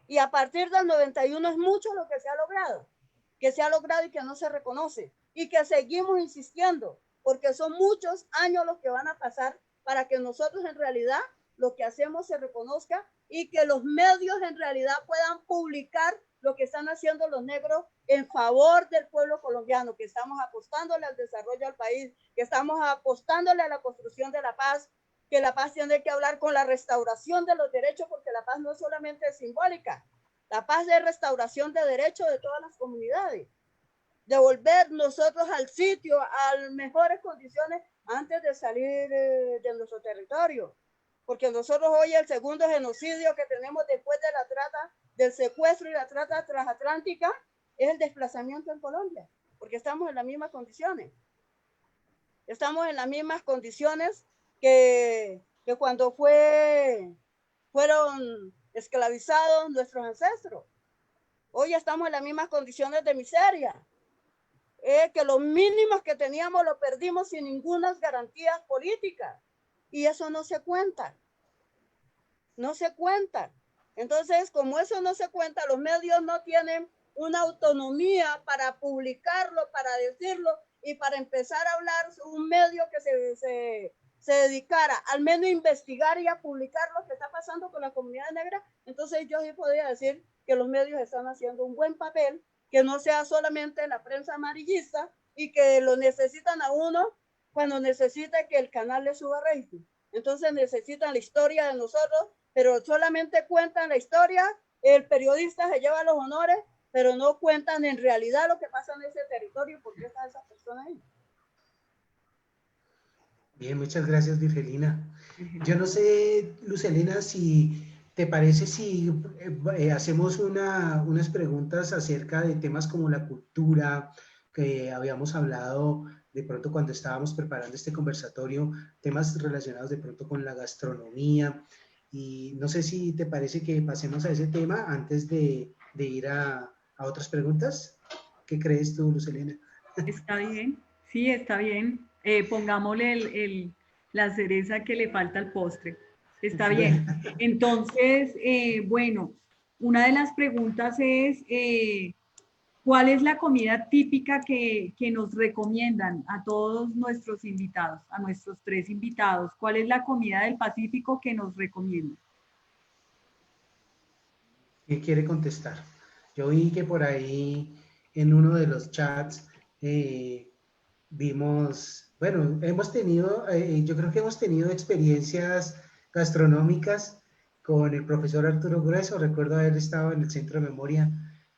Y a partir del 91 es mucho lo que se ha logrado y que no se reconoce. Y que seguimos insistiendo, porque son muchos años los que van a pasar para que nosotros en realidad lo que hacemos se reconozca y que los medios en realidad puedan publicar lo que están haciendo los negros en favor del pueblo colombiano, que estamos apostándole al desarrollo del país, que estamos apostándole a la construcción de la paz, que la paz tiene que hablar con la restauración de los derechos, porque la paz no es solamente simbólica, la paz es restauración de derechos de todas las comunidades, de volver nosotros al sitio, a mejores condiciones antes de salir de nuestro territorio, porque nosotros hoy el segundo genocidio que tenemos después de la trata, del secuestro y la trata transatlántica, es el desplazamiento en Colombia, porque estamos en las mismas condiciones. Estamos en las mismas condiciones que cuando fueron esclavizados nuestros ancestros. Hoy estamos en las mismas condiciones de miseria, que los mínimos que teníamos los perdimos sin ninguna garantía política, y eso no se cuenta. No se cuenta. Entonces, como eso no se cuenta, los medios no tienen una autonomía para publicarlo, para decirlo y para empezar a hablar. Un medio que se dedicara al menos a investigar y a publicar lo que está pasando con la comunidad negra, entonces yo sí podría decir que los medios están haciendo un buen papel, que no sea solamente la prensa amarillista y que lo necesitan a uno cuando necesita que el canal le suba rating. Entonces necesitan la historia de nosotros, pero solamente cuentan la historia, el periodista se lleva los honores, pero no cuentan en realidad lo que pasa en ese territorio, porque está esa persona ahí. Bien, muchas gracias, Virgelina. Yo no sé, Lucelena, si te parece si hacemos unas preguntas acerca de temas como la cultura, que habíamos hablado de pronto cuando estábamos preparando este conversatorio, temas relacionados de pronto con la gastronomía, y no sé si te parece que pasemos a ese tema antes de ir a otras preguntas. ¿Qué crees tú, Lucelena? Está bien, sí, está bien. Pongámosle la cereza que le falta al postre. Está bien. Entonces, bueno, una de las preguntas es, ¿cuál es la comida típica que nos recomiendan a todos nuestros invitados, a nuestros 3 invitados? ¿Cuál es la comida del Pacífico que nos recomiendan? ¿Quién quiere contestar? Yo vi que por ahí en uno de los chats vimos, bueno, hemos tenido, yo creo que hemos tenido experiencias gastronómicas con el profesor Arturo Grueso. Recuerdo haber estado en el Centro de Memoria,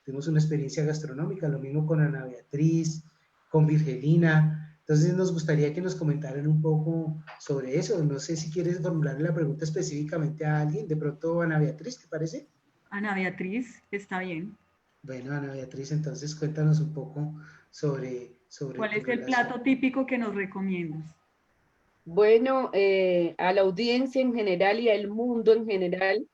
tuvimos una experiencia gastronómica, lo mismo con Ana Beatriz, con Virgelina. Entonces nos gustaría que nos comentaran un poco sobre eso. No sé si quieres formularle la pregunta específicamente a alguien, de pronto Ana Beatriz, ¿te parece? Ana Beatriz, está bien. Bueno, Ana Beatriz, entonces cuéntanos un poco sobre ¿cuál es el plato típico que nos recomiendas? Bueno, a la audiencia en general y al mundo en general,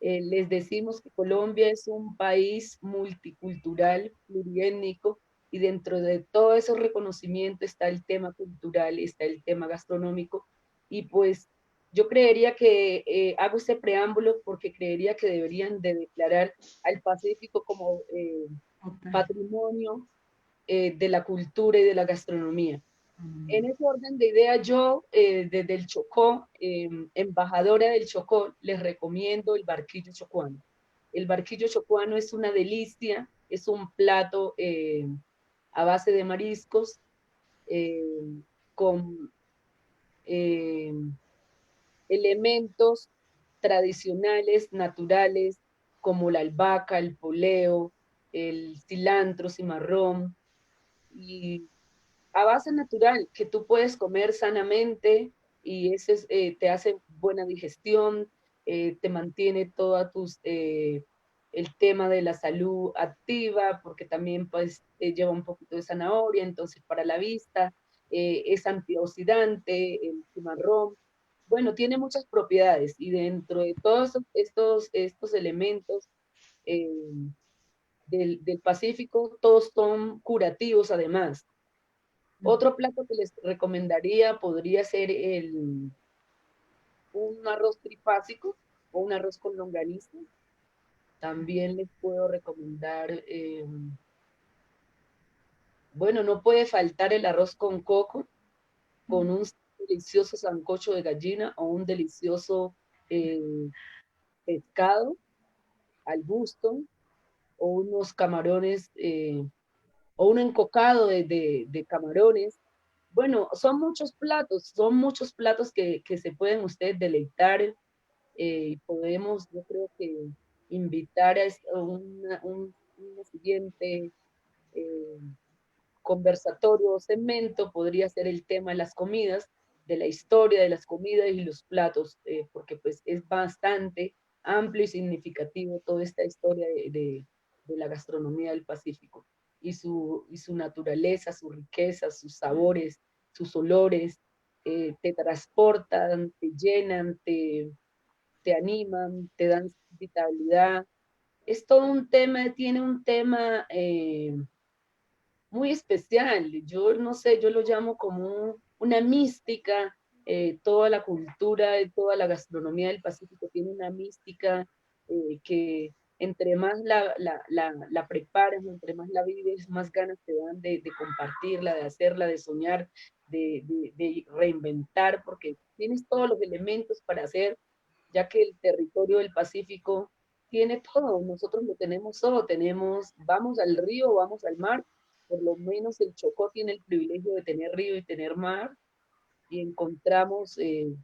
Les decimos que Colombia es un país multicultural, pluriétnico, y dentro de todo ese reconocimiento está el tema cultural, está el tema gastronómico, y pues yo creería que hago este preámbulo porque creería que deberían de declarar al Pacífico como patrimonio de la cultura y de la gastronomía. En ese orden de ideas, yo desde el Chocó, embajadora del Chocó, les recomiendo el barquillo chocuano. El barquillo chocuano es una delicia, es un plato a base de mariscos eh, con elementos tradicionales, naturales, como la albahaca, el poleo, el cilantro, cimarrón, y a base natural, que tú puedes comer sanamente y ese te hace buena digestión, te mantiene toda el tema de la salud activa, porque también pues lleva un poquito de zanahoria, entonces para la vista, es antioxidante, el cimarrón, bueno, tiene muchas propiedades y dentro de todos estos elementos eh, del Pacífico, todos son curativos además. Otro plato que les recomendaría podría ser un arroz trifásico o un arroz con longaniza. También les puedo recomendar, bueno, no puede faltar el arroz con coco, con un delicioso sancocho de gallina o un delicioso eh, pescado al gusto, o unos camarones, o un encocado de camarones. Bueno, son muchos platos que se pueden ustedes deleitar. Podemos, yo creo que invitar a una siguiente eh, conversatorio o segmento, podría ser el tema de las comidas, de la historia de las comidas y los platos, porque pues es bastante amplio y significativo toda esta historia de la gastronomía del Pacífico y su naturaleza, su riqueza, sus sabores, sus olores, te transportan, te llenan, te animan, te dan vitalidad. Es todo un tema, tiene un tema muy especial. Yo no sé, yo lo llamo como una mística. Toda la cultura, toda la gastronomía del Pacífico tiene una mística que entre más la preparas, entre más la vives, más ganas te dan de compartirla, de hacerla, de soñar, de reinventar, porque tienes todos los elementos para hacer, ya que el territorio del Pacífico tiene todo, nosotros lo tenemos todo, vamos al río, vamos al mar, por lo menos el Chocó tiene el privilegio de tener río y tener mar, y encontramos el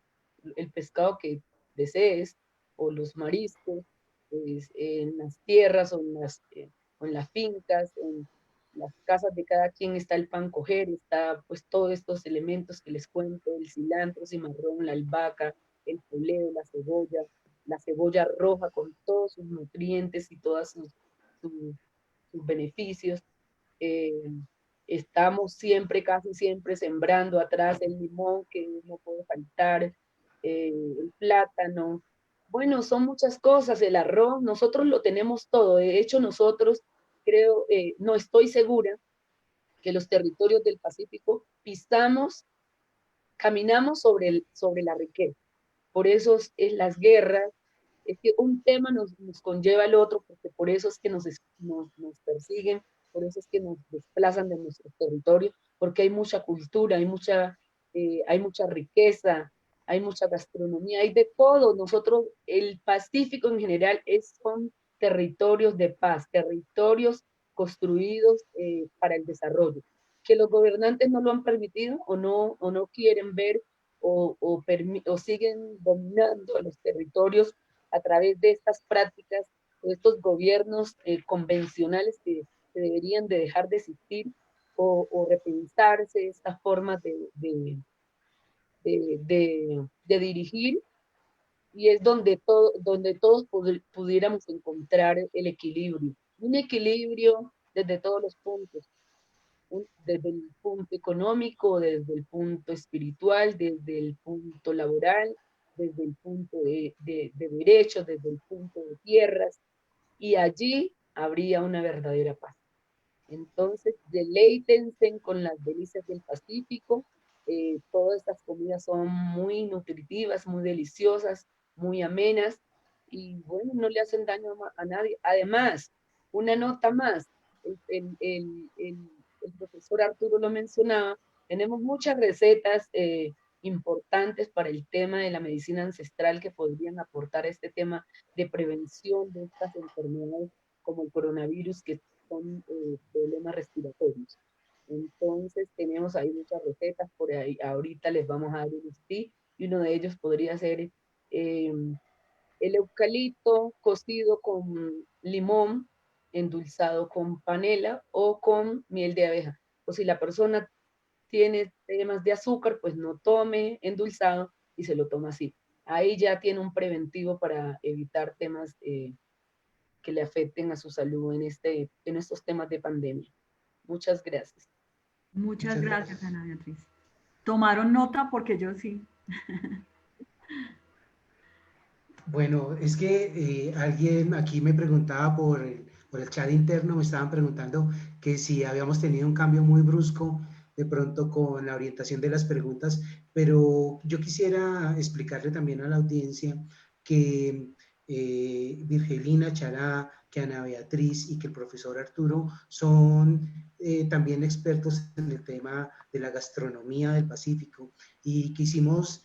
pescado que desees, o los mariscos, pues, en las tierras o en las fincas, en las casas de cada quien está el pan coger, está pues todos estos elementos que les cuento, el cilantro, cimarrón, la albahaca, el poleo, la cebolla roja con todos sus nutrientes y todos sus beneficios. Eh, Estamos siempre, casi siempre sembrando atrás el limón que no puede faltar, el plátano. Bueno, son muchas cosas, el arroz, nosotros lo tenemos todo. De hecho, nosotros creo, no estoy segura que los territorios del Pacífico caminamos sobre la riqueza. Por eso es las guerras, es que un tema nos conlleva al otro, porque por eso es que nos persiguen, por eso es que nos desplazan de nuestro territorio, porque hay mucha cultura, hay mucha riqueza, hay mucha gastronomía, hay de todo. Nosotros, el Pacífico en general, son territorios de paz, territorios construidos para el desarrollo. Que los gobernantes no lo han permitido o no quieren ver o siguen dominando los territorios a través de estas prácticas, de estos gobiernos convencionales que deberían de dejar de existir o repensarse estas formas de dirigir, y es donde todos pudiéramos encontrar el equilibrio, un equilibrio desde todos los puntos, desde el punto económico, desde el punto espiritual, desde el punto laboral, desde el punto de derechos, desde el punto de tierras, y allí habría una verdadera paz. Entonces, deleítense con las delicias del Pacífico. Todas estas comidas son muy nutritivas, muy deliciosas, muy amenas, y bueno, no le hacen daño a nadie. Además, una nota más, el profesor Arturo lo mencionaba, tenemos muchas recetas importantes para el tema de la medicina ancestral que podrían aportar este tema de prevención de estas enfermedades como el coronavirus, que son problemas respiratorios. Entonces tenemos ahí muchas recetas por ahí. Ahorita les vamos a dar unos tips, y uno de ellos podría ser el eucalipto cocido con limón, endulzado con panela o con miel de abeja. O si la persona tiene temas de azúcar, pues no tome endulzado y se lo toma así. Ahí ya tiene un preventivo para evitar temas que le afecten a su salud en estos temas de pandemia. Muchas gracias. Muchas gracias, Ana Beatriz. ¿Tomaron nota? Porque yo sí. Bueno, es que alguien aquí me preguntaba por el chat interno, me estaban preguntando que si habíamos tenido un cambio muy brusco de pronto con la orientación de las preguntas, pero yo quisiera explicarle también a la audiencia que Virgelina Chará, que Ana Beatriz y que el profesor Arturo son también expertos en el tema de la gastronomía del Pacífico, y quisimos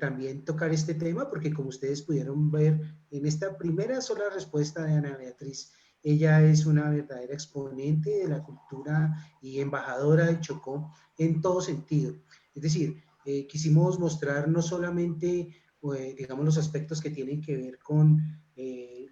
también tocar este tema porque, como ustedes pudieron ver en esta primera sola respuesta de Ana Beatriz, ella es una verdadera exponente de la cultura y embajadora de Chocó en todo sentido. Es decir, quisimos mostrar no solamente, digamos, los aspectos que tienen que ver con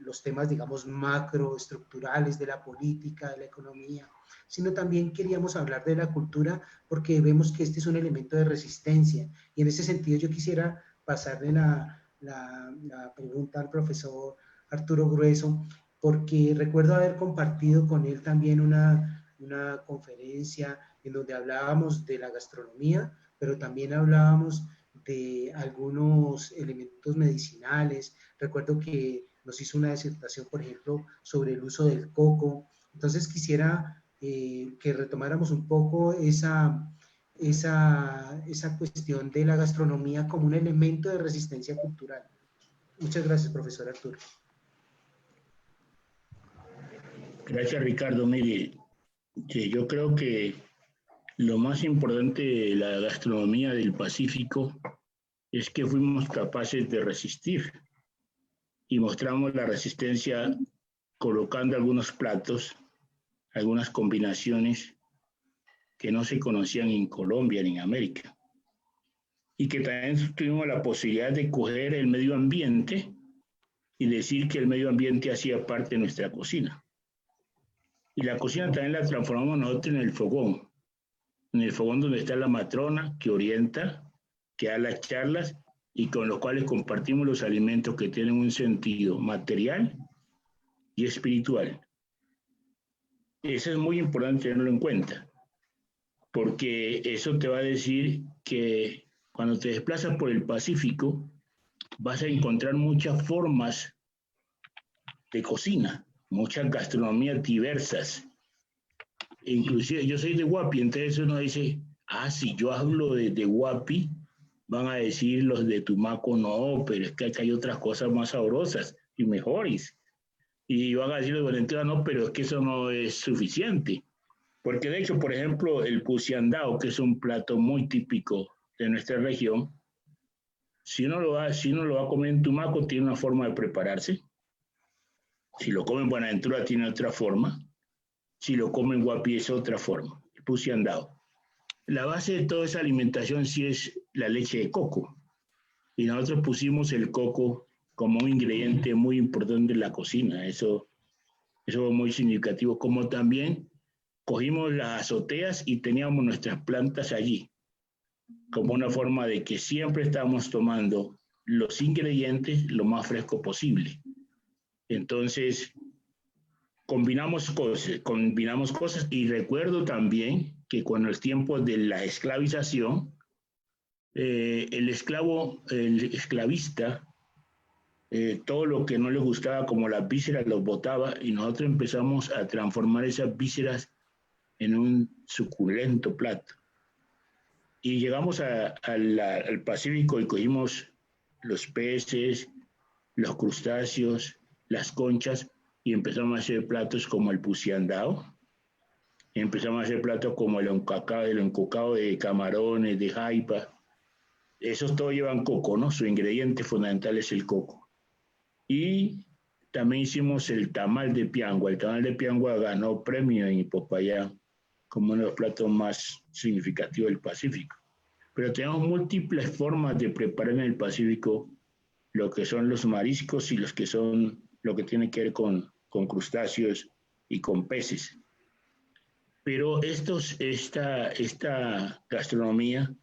los temas, digamos, macroestructurales de la política, de la economía, sino también queríamos hablar de la cultura porque vemos que este es un elemento de resistencia. Y en ese sentido yo quisiera pasarle la pregunta al profesor Arturo Grueso, porque recuerdo haber compartido con él también una conferencia en donde hablábamos de la gastronomía, pero también hablábamos de algunos elementos medicinales. Recuerdo que nos hizo una disertación, por ejemplo, sobre el uso del coco. Entonces quisiera que retomáramos un poco esa cuestión de la gastronomía como un elemento de resistencia cultural. Muchas gracias, profesor Arturo. Gracias, Ricardo. Mire, que yo creo que lo más importante de la gastronomía del Pacífico es que fuimos capaces de resistir, y mostramos la resistencia colocando algunos platos, algunas combinaciones que no se conocían en Colombia ni en América, y que también tuvimos la posibilidad de coger el medio ambiente y decir que el medio ambiente hacía parte de nuestra cocina. Y la cocina también la transformamos nosotros en el fogón donde está la matrona que orienta, que da las charlas y con los cuales compartimos los alimentos que tienen un sentido material y espiritual. Eso es muy importante tenerlo en cuenta, porque eso te va a decir que cuando te desplazas por el Pacífico vas a encontrar muchas formas de cocina, muchas gastronomías diversas. Inclusive yo soy de Guapi, entonces uno dice, si yo hablo de Guapi, van a decir los de Tumaco, no, pero es que acá hay otras cosas más sabrosas y mejores. Y van a decir los de Valentina, no, pero es que eso no es suficiente. Porque de hecho, por ejemplo, el cuciandao, que es un plato muy típico de nuestra región, si uno lo va a comer en Tumaco, tiene una forma de prepararse. Si lo come en Buenaventura, tiene otra forma. Si lo come en Guapi, es otra forma. El cuciandao. La base de toda esa alimentación sí es la leche de coco. Y nosotros pusimos el coco como un ingrediente muy importante en la cocina. Eso es muy significativo. Como también cogimos las azoteas y teníamos nuestras plantas allí, como una forma de que siempre estamos tomando los ingredientes lo más fresco posible. Entonces, combinamos cosas, y recuerdo también que con los tiempos de la esclavización, el esclavista, todo lo que no le gustaba, como las vísceras, los botaba, y nosotros empezamos a transformar esas vísceras en un suculento plato. Y llegamos al Pacífico y cogimos los peces, los crustáceos, las conchas, y empezamos a hacer platos como el puciandao. Empezamos a hacer platos como el encocado de camarones, de jaipa. Esos todos llevan coco, ¿no? Su ingrediente fundamental es el coco. Y también hicimos el tamal de piangua. El tamal de piangua ganó premio en Popayán como uno de los platos más significativos del Pacífico. Pero tenemos múltiples formas de preparar en el Pacífico lo que son los mariscos y lo que tiene que ver con crustáceos y con peces. Pero esta gastronomía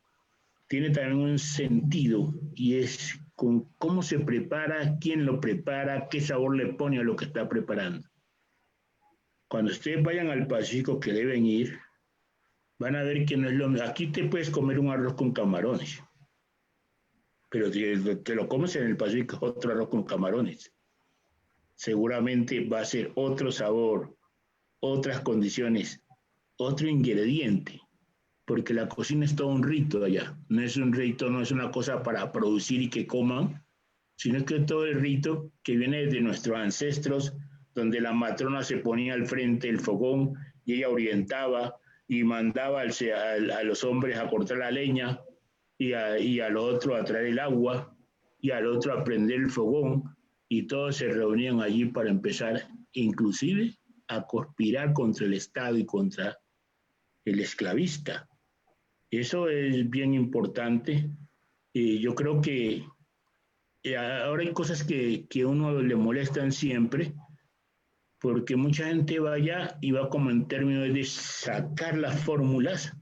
tiene también un sentido, y es con cómo se prepara, quién lo prepara, qué sabor le pone a lo que está preparando. Cuando ustedes vayan al Pacífico, que deben ir, van a ver que no es lo mismo. Aquí te puedes comer un arroz con camarones, pero te lo comes en el Pacífico, otro arroz con camarones. Seguramente va a ser otro sabor, otras condiciones, otro ingrediente, porque la cocina es todo un rito allá. No es un rito, no es una cosa para producir y que coman, sino que todo el rito que viene desde nuestros ancestros, donde la matrona se ponía al frente del fogón y ella orientaba y mandaba a los hombres a cortar la leña y al otro a traer el agua y al otro a prender el fogón, y todos se reunían allí para empezar inclusive a conspirar contra el Estado y contra el esclavista. Eso es bien importante. Yo creo que ahora hay cosas que a uno le molestan siempre, porque mucha gente va allá y va como en términos de sacar las fórmulas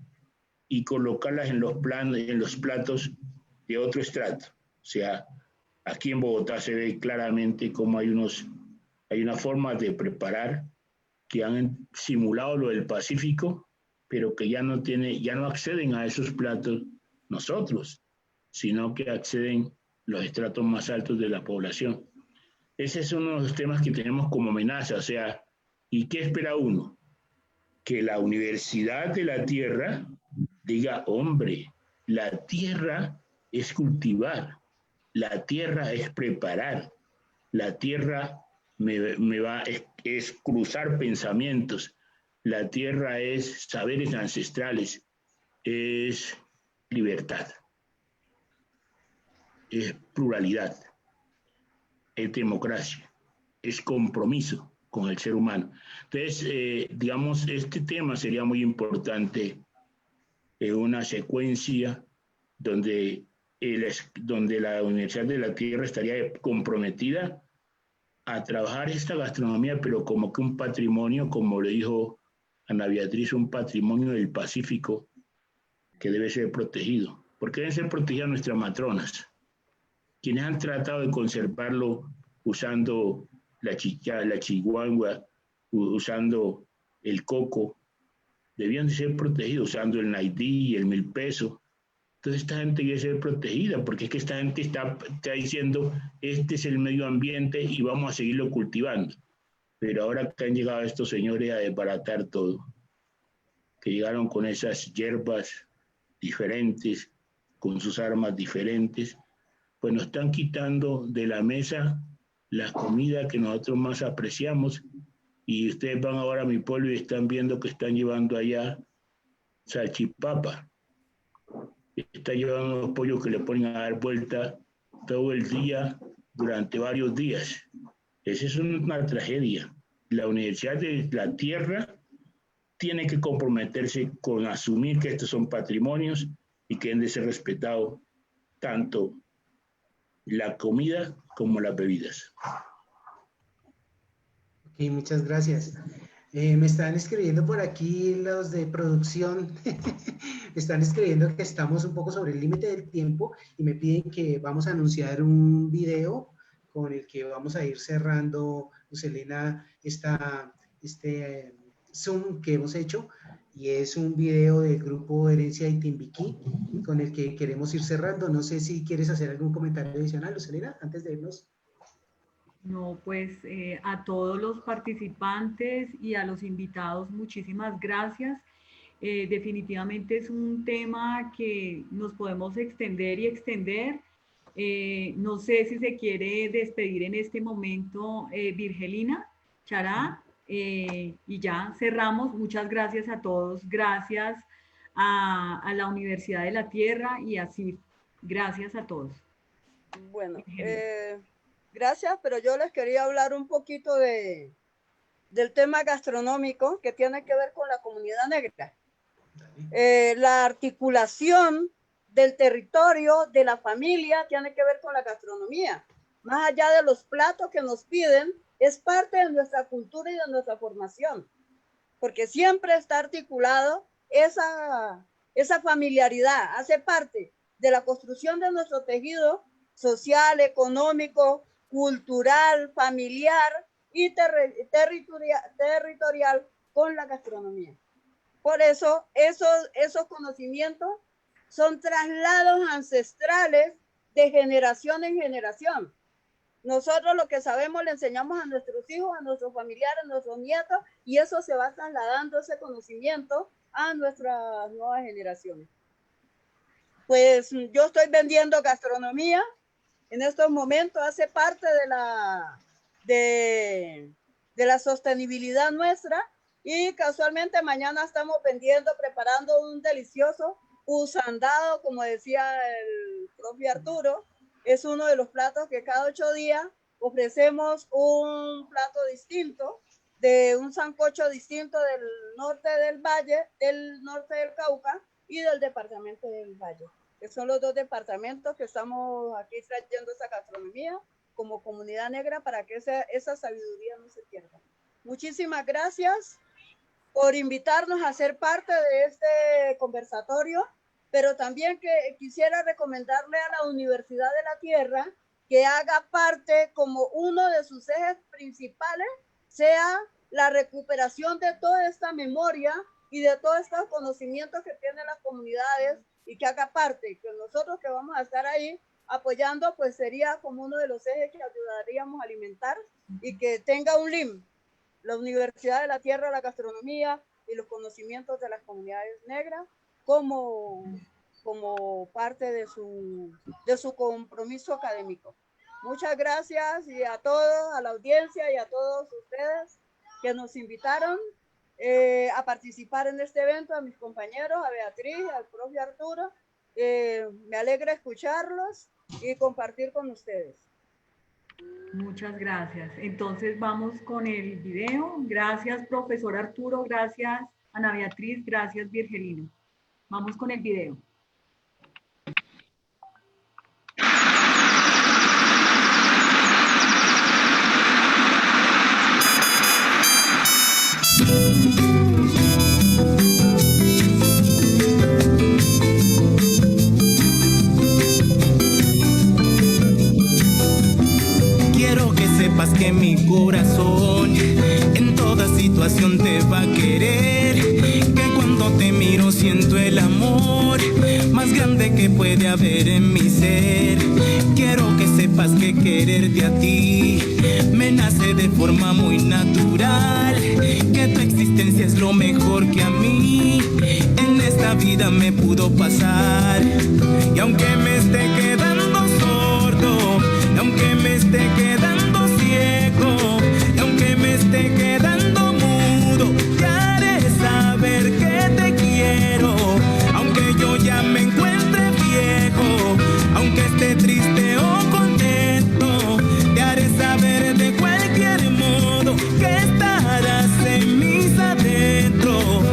y colocarlas en los platos de otro estrato. O sea, aquí en Bogotá se ve claramente cómo hay una forma de preparar que han simulado lo del Pacífico, pero que ya no acceden a esos platos nosotros, sino que acceden los estratos más altos de la población. Ese es uno de los temas que tenemos como amenaza. O sea, ¿y qué espera uno? Que la Universidad de la Tierra diga, hombre, la tierra es cultivar, la tierra es preparar, la tierra es cruzar pensamientos, la tierra es saberes ancestrales, es libertad, es pluralidad, es democracia, es compromiso con el ser humano. Entonces, digamos, este tema sería muy importante en una secuencia donde la Universidad de la Tierra estaría comprometida a trabajar esta gastronomía, pero como que un patrimonio, como le dijo Ana Beatriz, un patrimonio del Pacífico que debe ser protegido, porque deben ser protegidas nuestras matronas, quienes han tratado de conservarlo usando la chiguangua, usando el coco, debían de ser protegidos usando el naidí y el 1000 pesos. Entonces esta gente debe ser protegida, porque es que esta gente está diciendo, este es el medio ambiente y vamos a seguirlo cultivando. Pero ahora que han llegado estos señores a desbaratar todo, que llegaron con esas hierbas diferentes, con sus armas diferentes, pues nos están quitando de la mesa la comida que nosotros más apreciamos. Y ustedes van ahora a mi pueblo y están viendo que están llevando allá salchipapa. Están llevando unos pollos que le ponen a dar vuelta todo el día, durante varios días. Esa es una tragedia. La Universidad de la Tierra tiene que comprometerse con asumir que estos son patrimonios y que deben de ser respetados tanto la comida como las bebidas. Ok, muchas gracias. Me están escribiendo por aquí los de producción, me están escribiendo que estamos un poco sobre el límite del tiempo y me piden que vamos a anunciar un video con el que vamos a ir cerrando, Luz Helena, este Zoom que hemos hecho, y es un video del grupo Herencia de Timbiquí con el que queremos ir cerrando. No sé si quieres hacer algún comentario adicional, Lucelina, antes de irnos. No, pues a todos los participantes y a los invitados, muchísimas gracias. Definitivamente es un tema que nos podemos extender y extender. No sé si se quiere despedir en este momento Virgelina Chará, y ya cerramos. Muchas gracias a todos. Gracias a la Universidad de la Tierra y a CIF. Gracias a todos. Bueno, gracias, pero yo les quería hablar un poquito del tema gastronómico que tiene que ver con la comunidad negra. La articulación del territorio, de la familia, tiene que ver con la gastronomía. Más allá de los platos que nos piden, es parte de nuestra cultura y de nuestra formación, porque siempre está articulado esa familiaridad, hace parte de la construcción de nuestro tejido social, económico, cultural, familiar y territorial con la gastronomía. Por eso, esos conocimientos son traslados ancestrales de generación en generación. Nosotros lo que sabemos le enseñamos a nuestros hijos, a nuestros familiares, a nuestros nietos, y eso se va trasladando, ese conocimiento, a nuestras nuevas generaciones. Pues yo estoy vendiendo gastronomía en estos momentos, hace parte de la sostenibilidad nuestra, y casualmente mañana estamos preparando un delicioso usandado, como decía el profe Arturo. Es uno de los platos que cada 8 días ofrecemos un plato distinto, de un sancocho distinto del norte del Valle, del norte del Cauca y del departamento del Valle, que son los 2 departamentos que estamos aquí trayendo esa gastronomía como comunidad negra para que esa sabiduría no se pierda. Muchísimas gracias por invitarnos a ser parte de este conversatorio, pero también que quisiera recomendarle a la Universidad de la Tierra que haga parte como uno de sus ejes principales, sea la recuperación de toda esta memoria y de todos estos conocimientos que tienen las comunidades, y que haga parte, que nosotros que vamos a estar ahí apoyando, pues sería como uno de los ejes que ayudaríamos a alimentar, y que tenga un LIM, la Universidad de la Tierra, la gastronomía y los conocimientos de las comunidades negras, como parte de su compromiso académico. Muchas gracias, y a todos, a la audiencia y a todos ustedes que nos invitaron a participar en este evento, a mis compañeros, a Beatriz, al profe Arturo. Me alegra escucharlos y compartir con ustedes. Muchas gracias. Entonces vamos con el video. Gracias, profesor Arturo. Gracias, Ana Beatriz. Gracias, Virgelino. Vamos con el video. Quiero que sepas que mi corazón en toda situación te va a querer, que cuando te miro siento el amor más grande que puede haber en mi ser. Quiero que sepas que quererte a ti me nace de forma muy natural, que tu existencia es lo mejor que a mí en esta vida me pudo pasar. Y aunque me esté quedando sordo, y aunque me esté quedando ciego, y aunque me esté quedando mudo, te haré saber que te quiero. Aunque yo ya me encuentre viejo, aunque esté triste o contento, te haré saber de cualquier modo que estarás en mis adentros.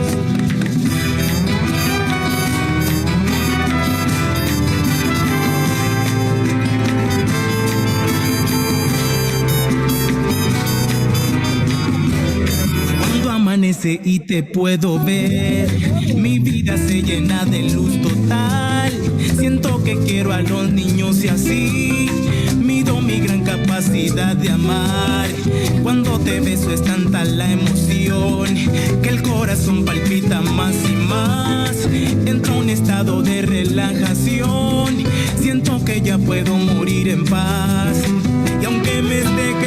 Amanece y te puedo ver, mi vida se llena de luz total. Siento que quiero a los niños y así mido mi gran capacidad capacidad de amar. Cuando te beso es tanta la emoción que el corazón palpita más y más. Entro a un estado de relajación, siento que ya puedo morir en paz. Y aunque me esté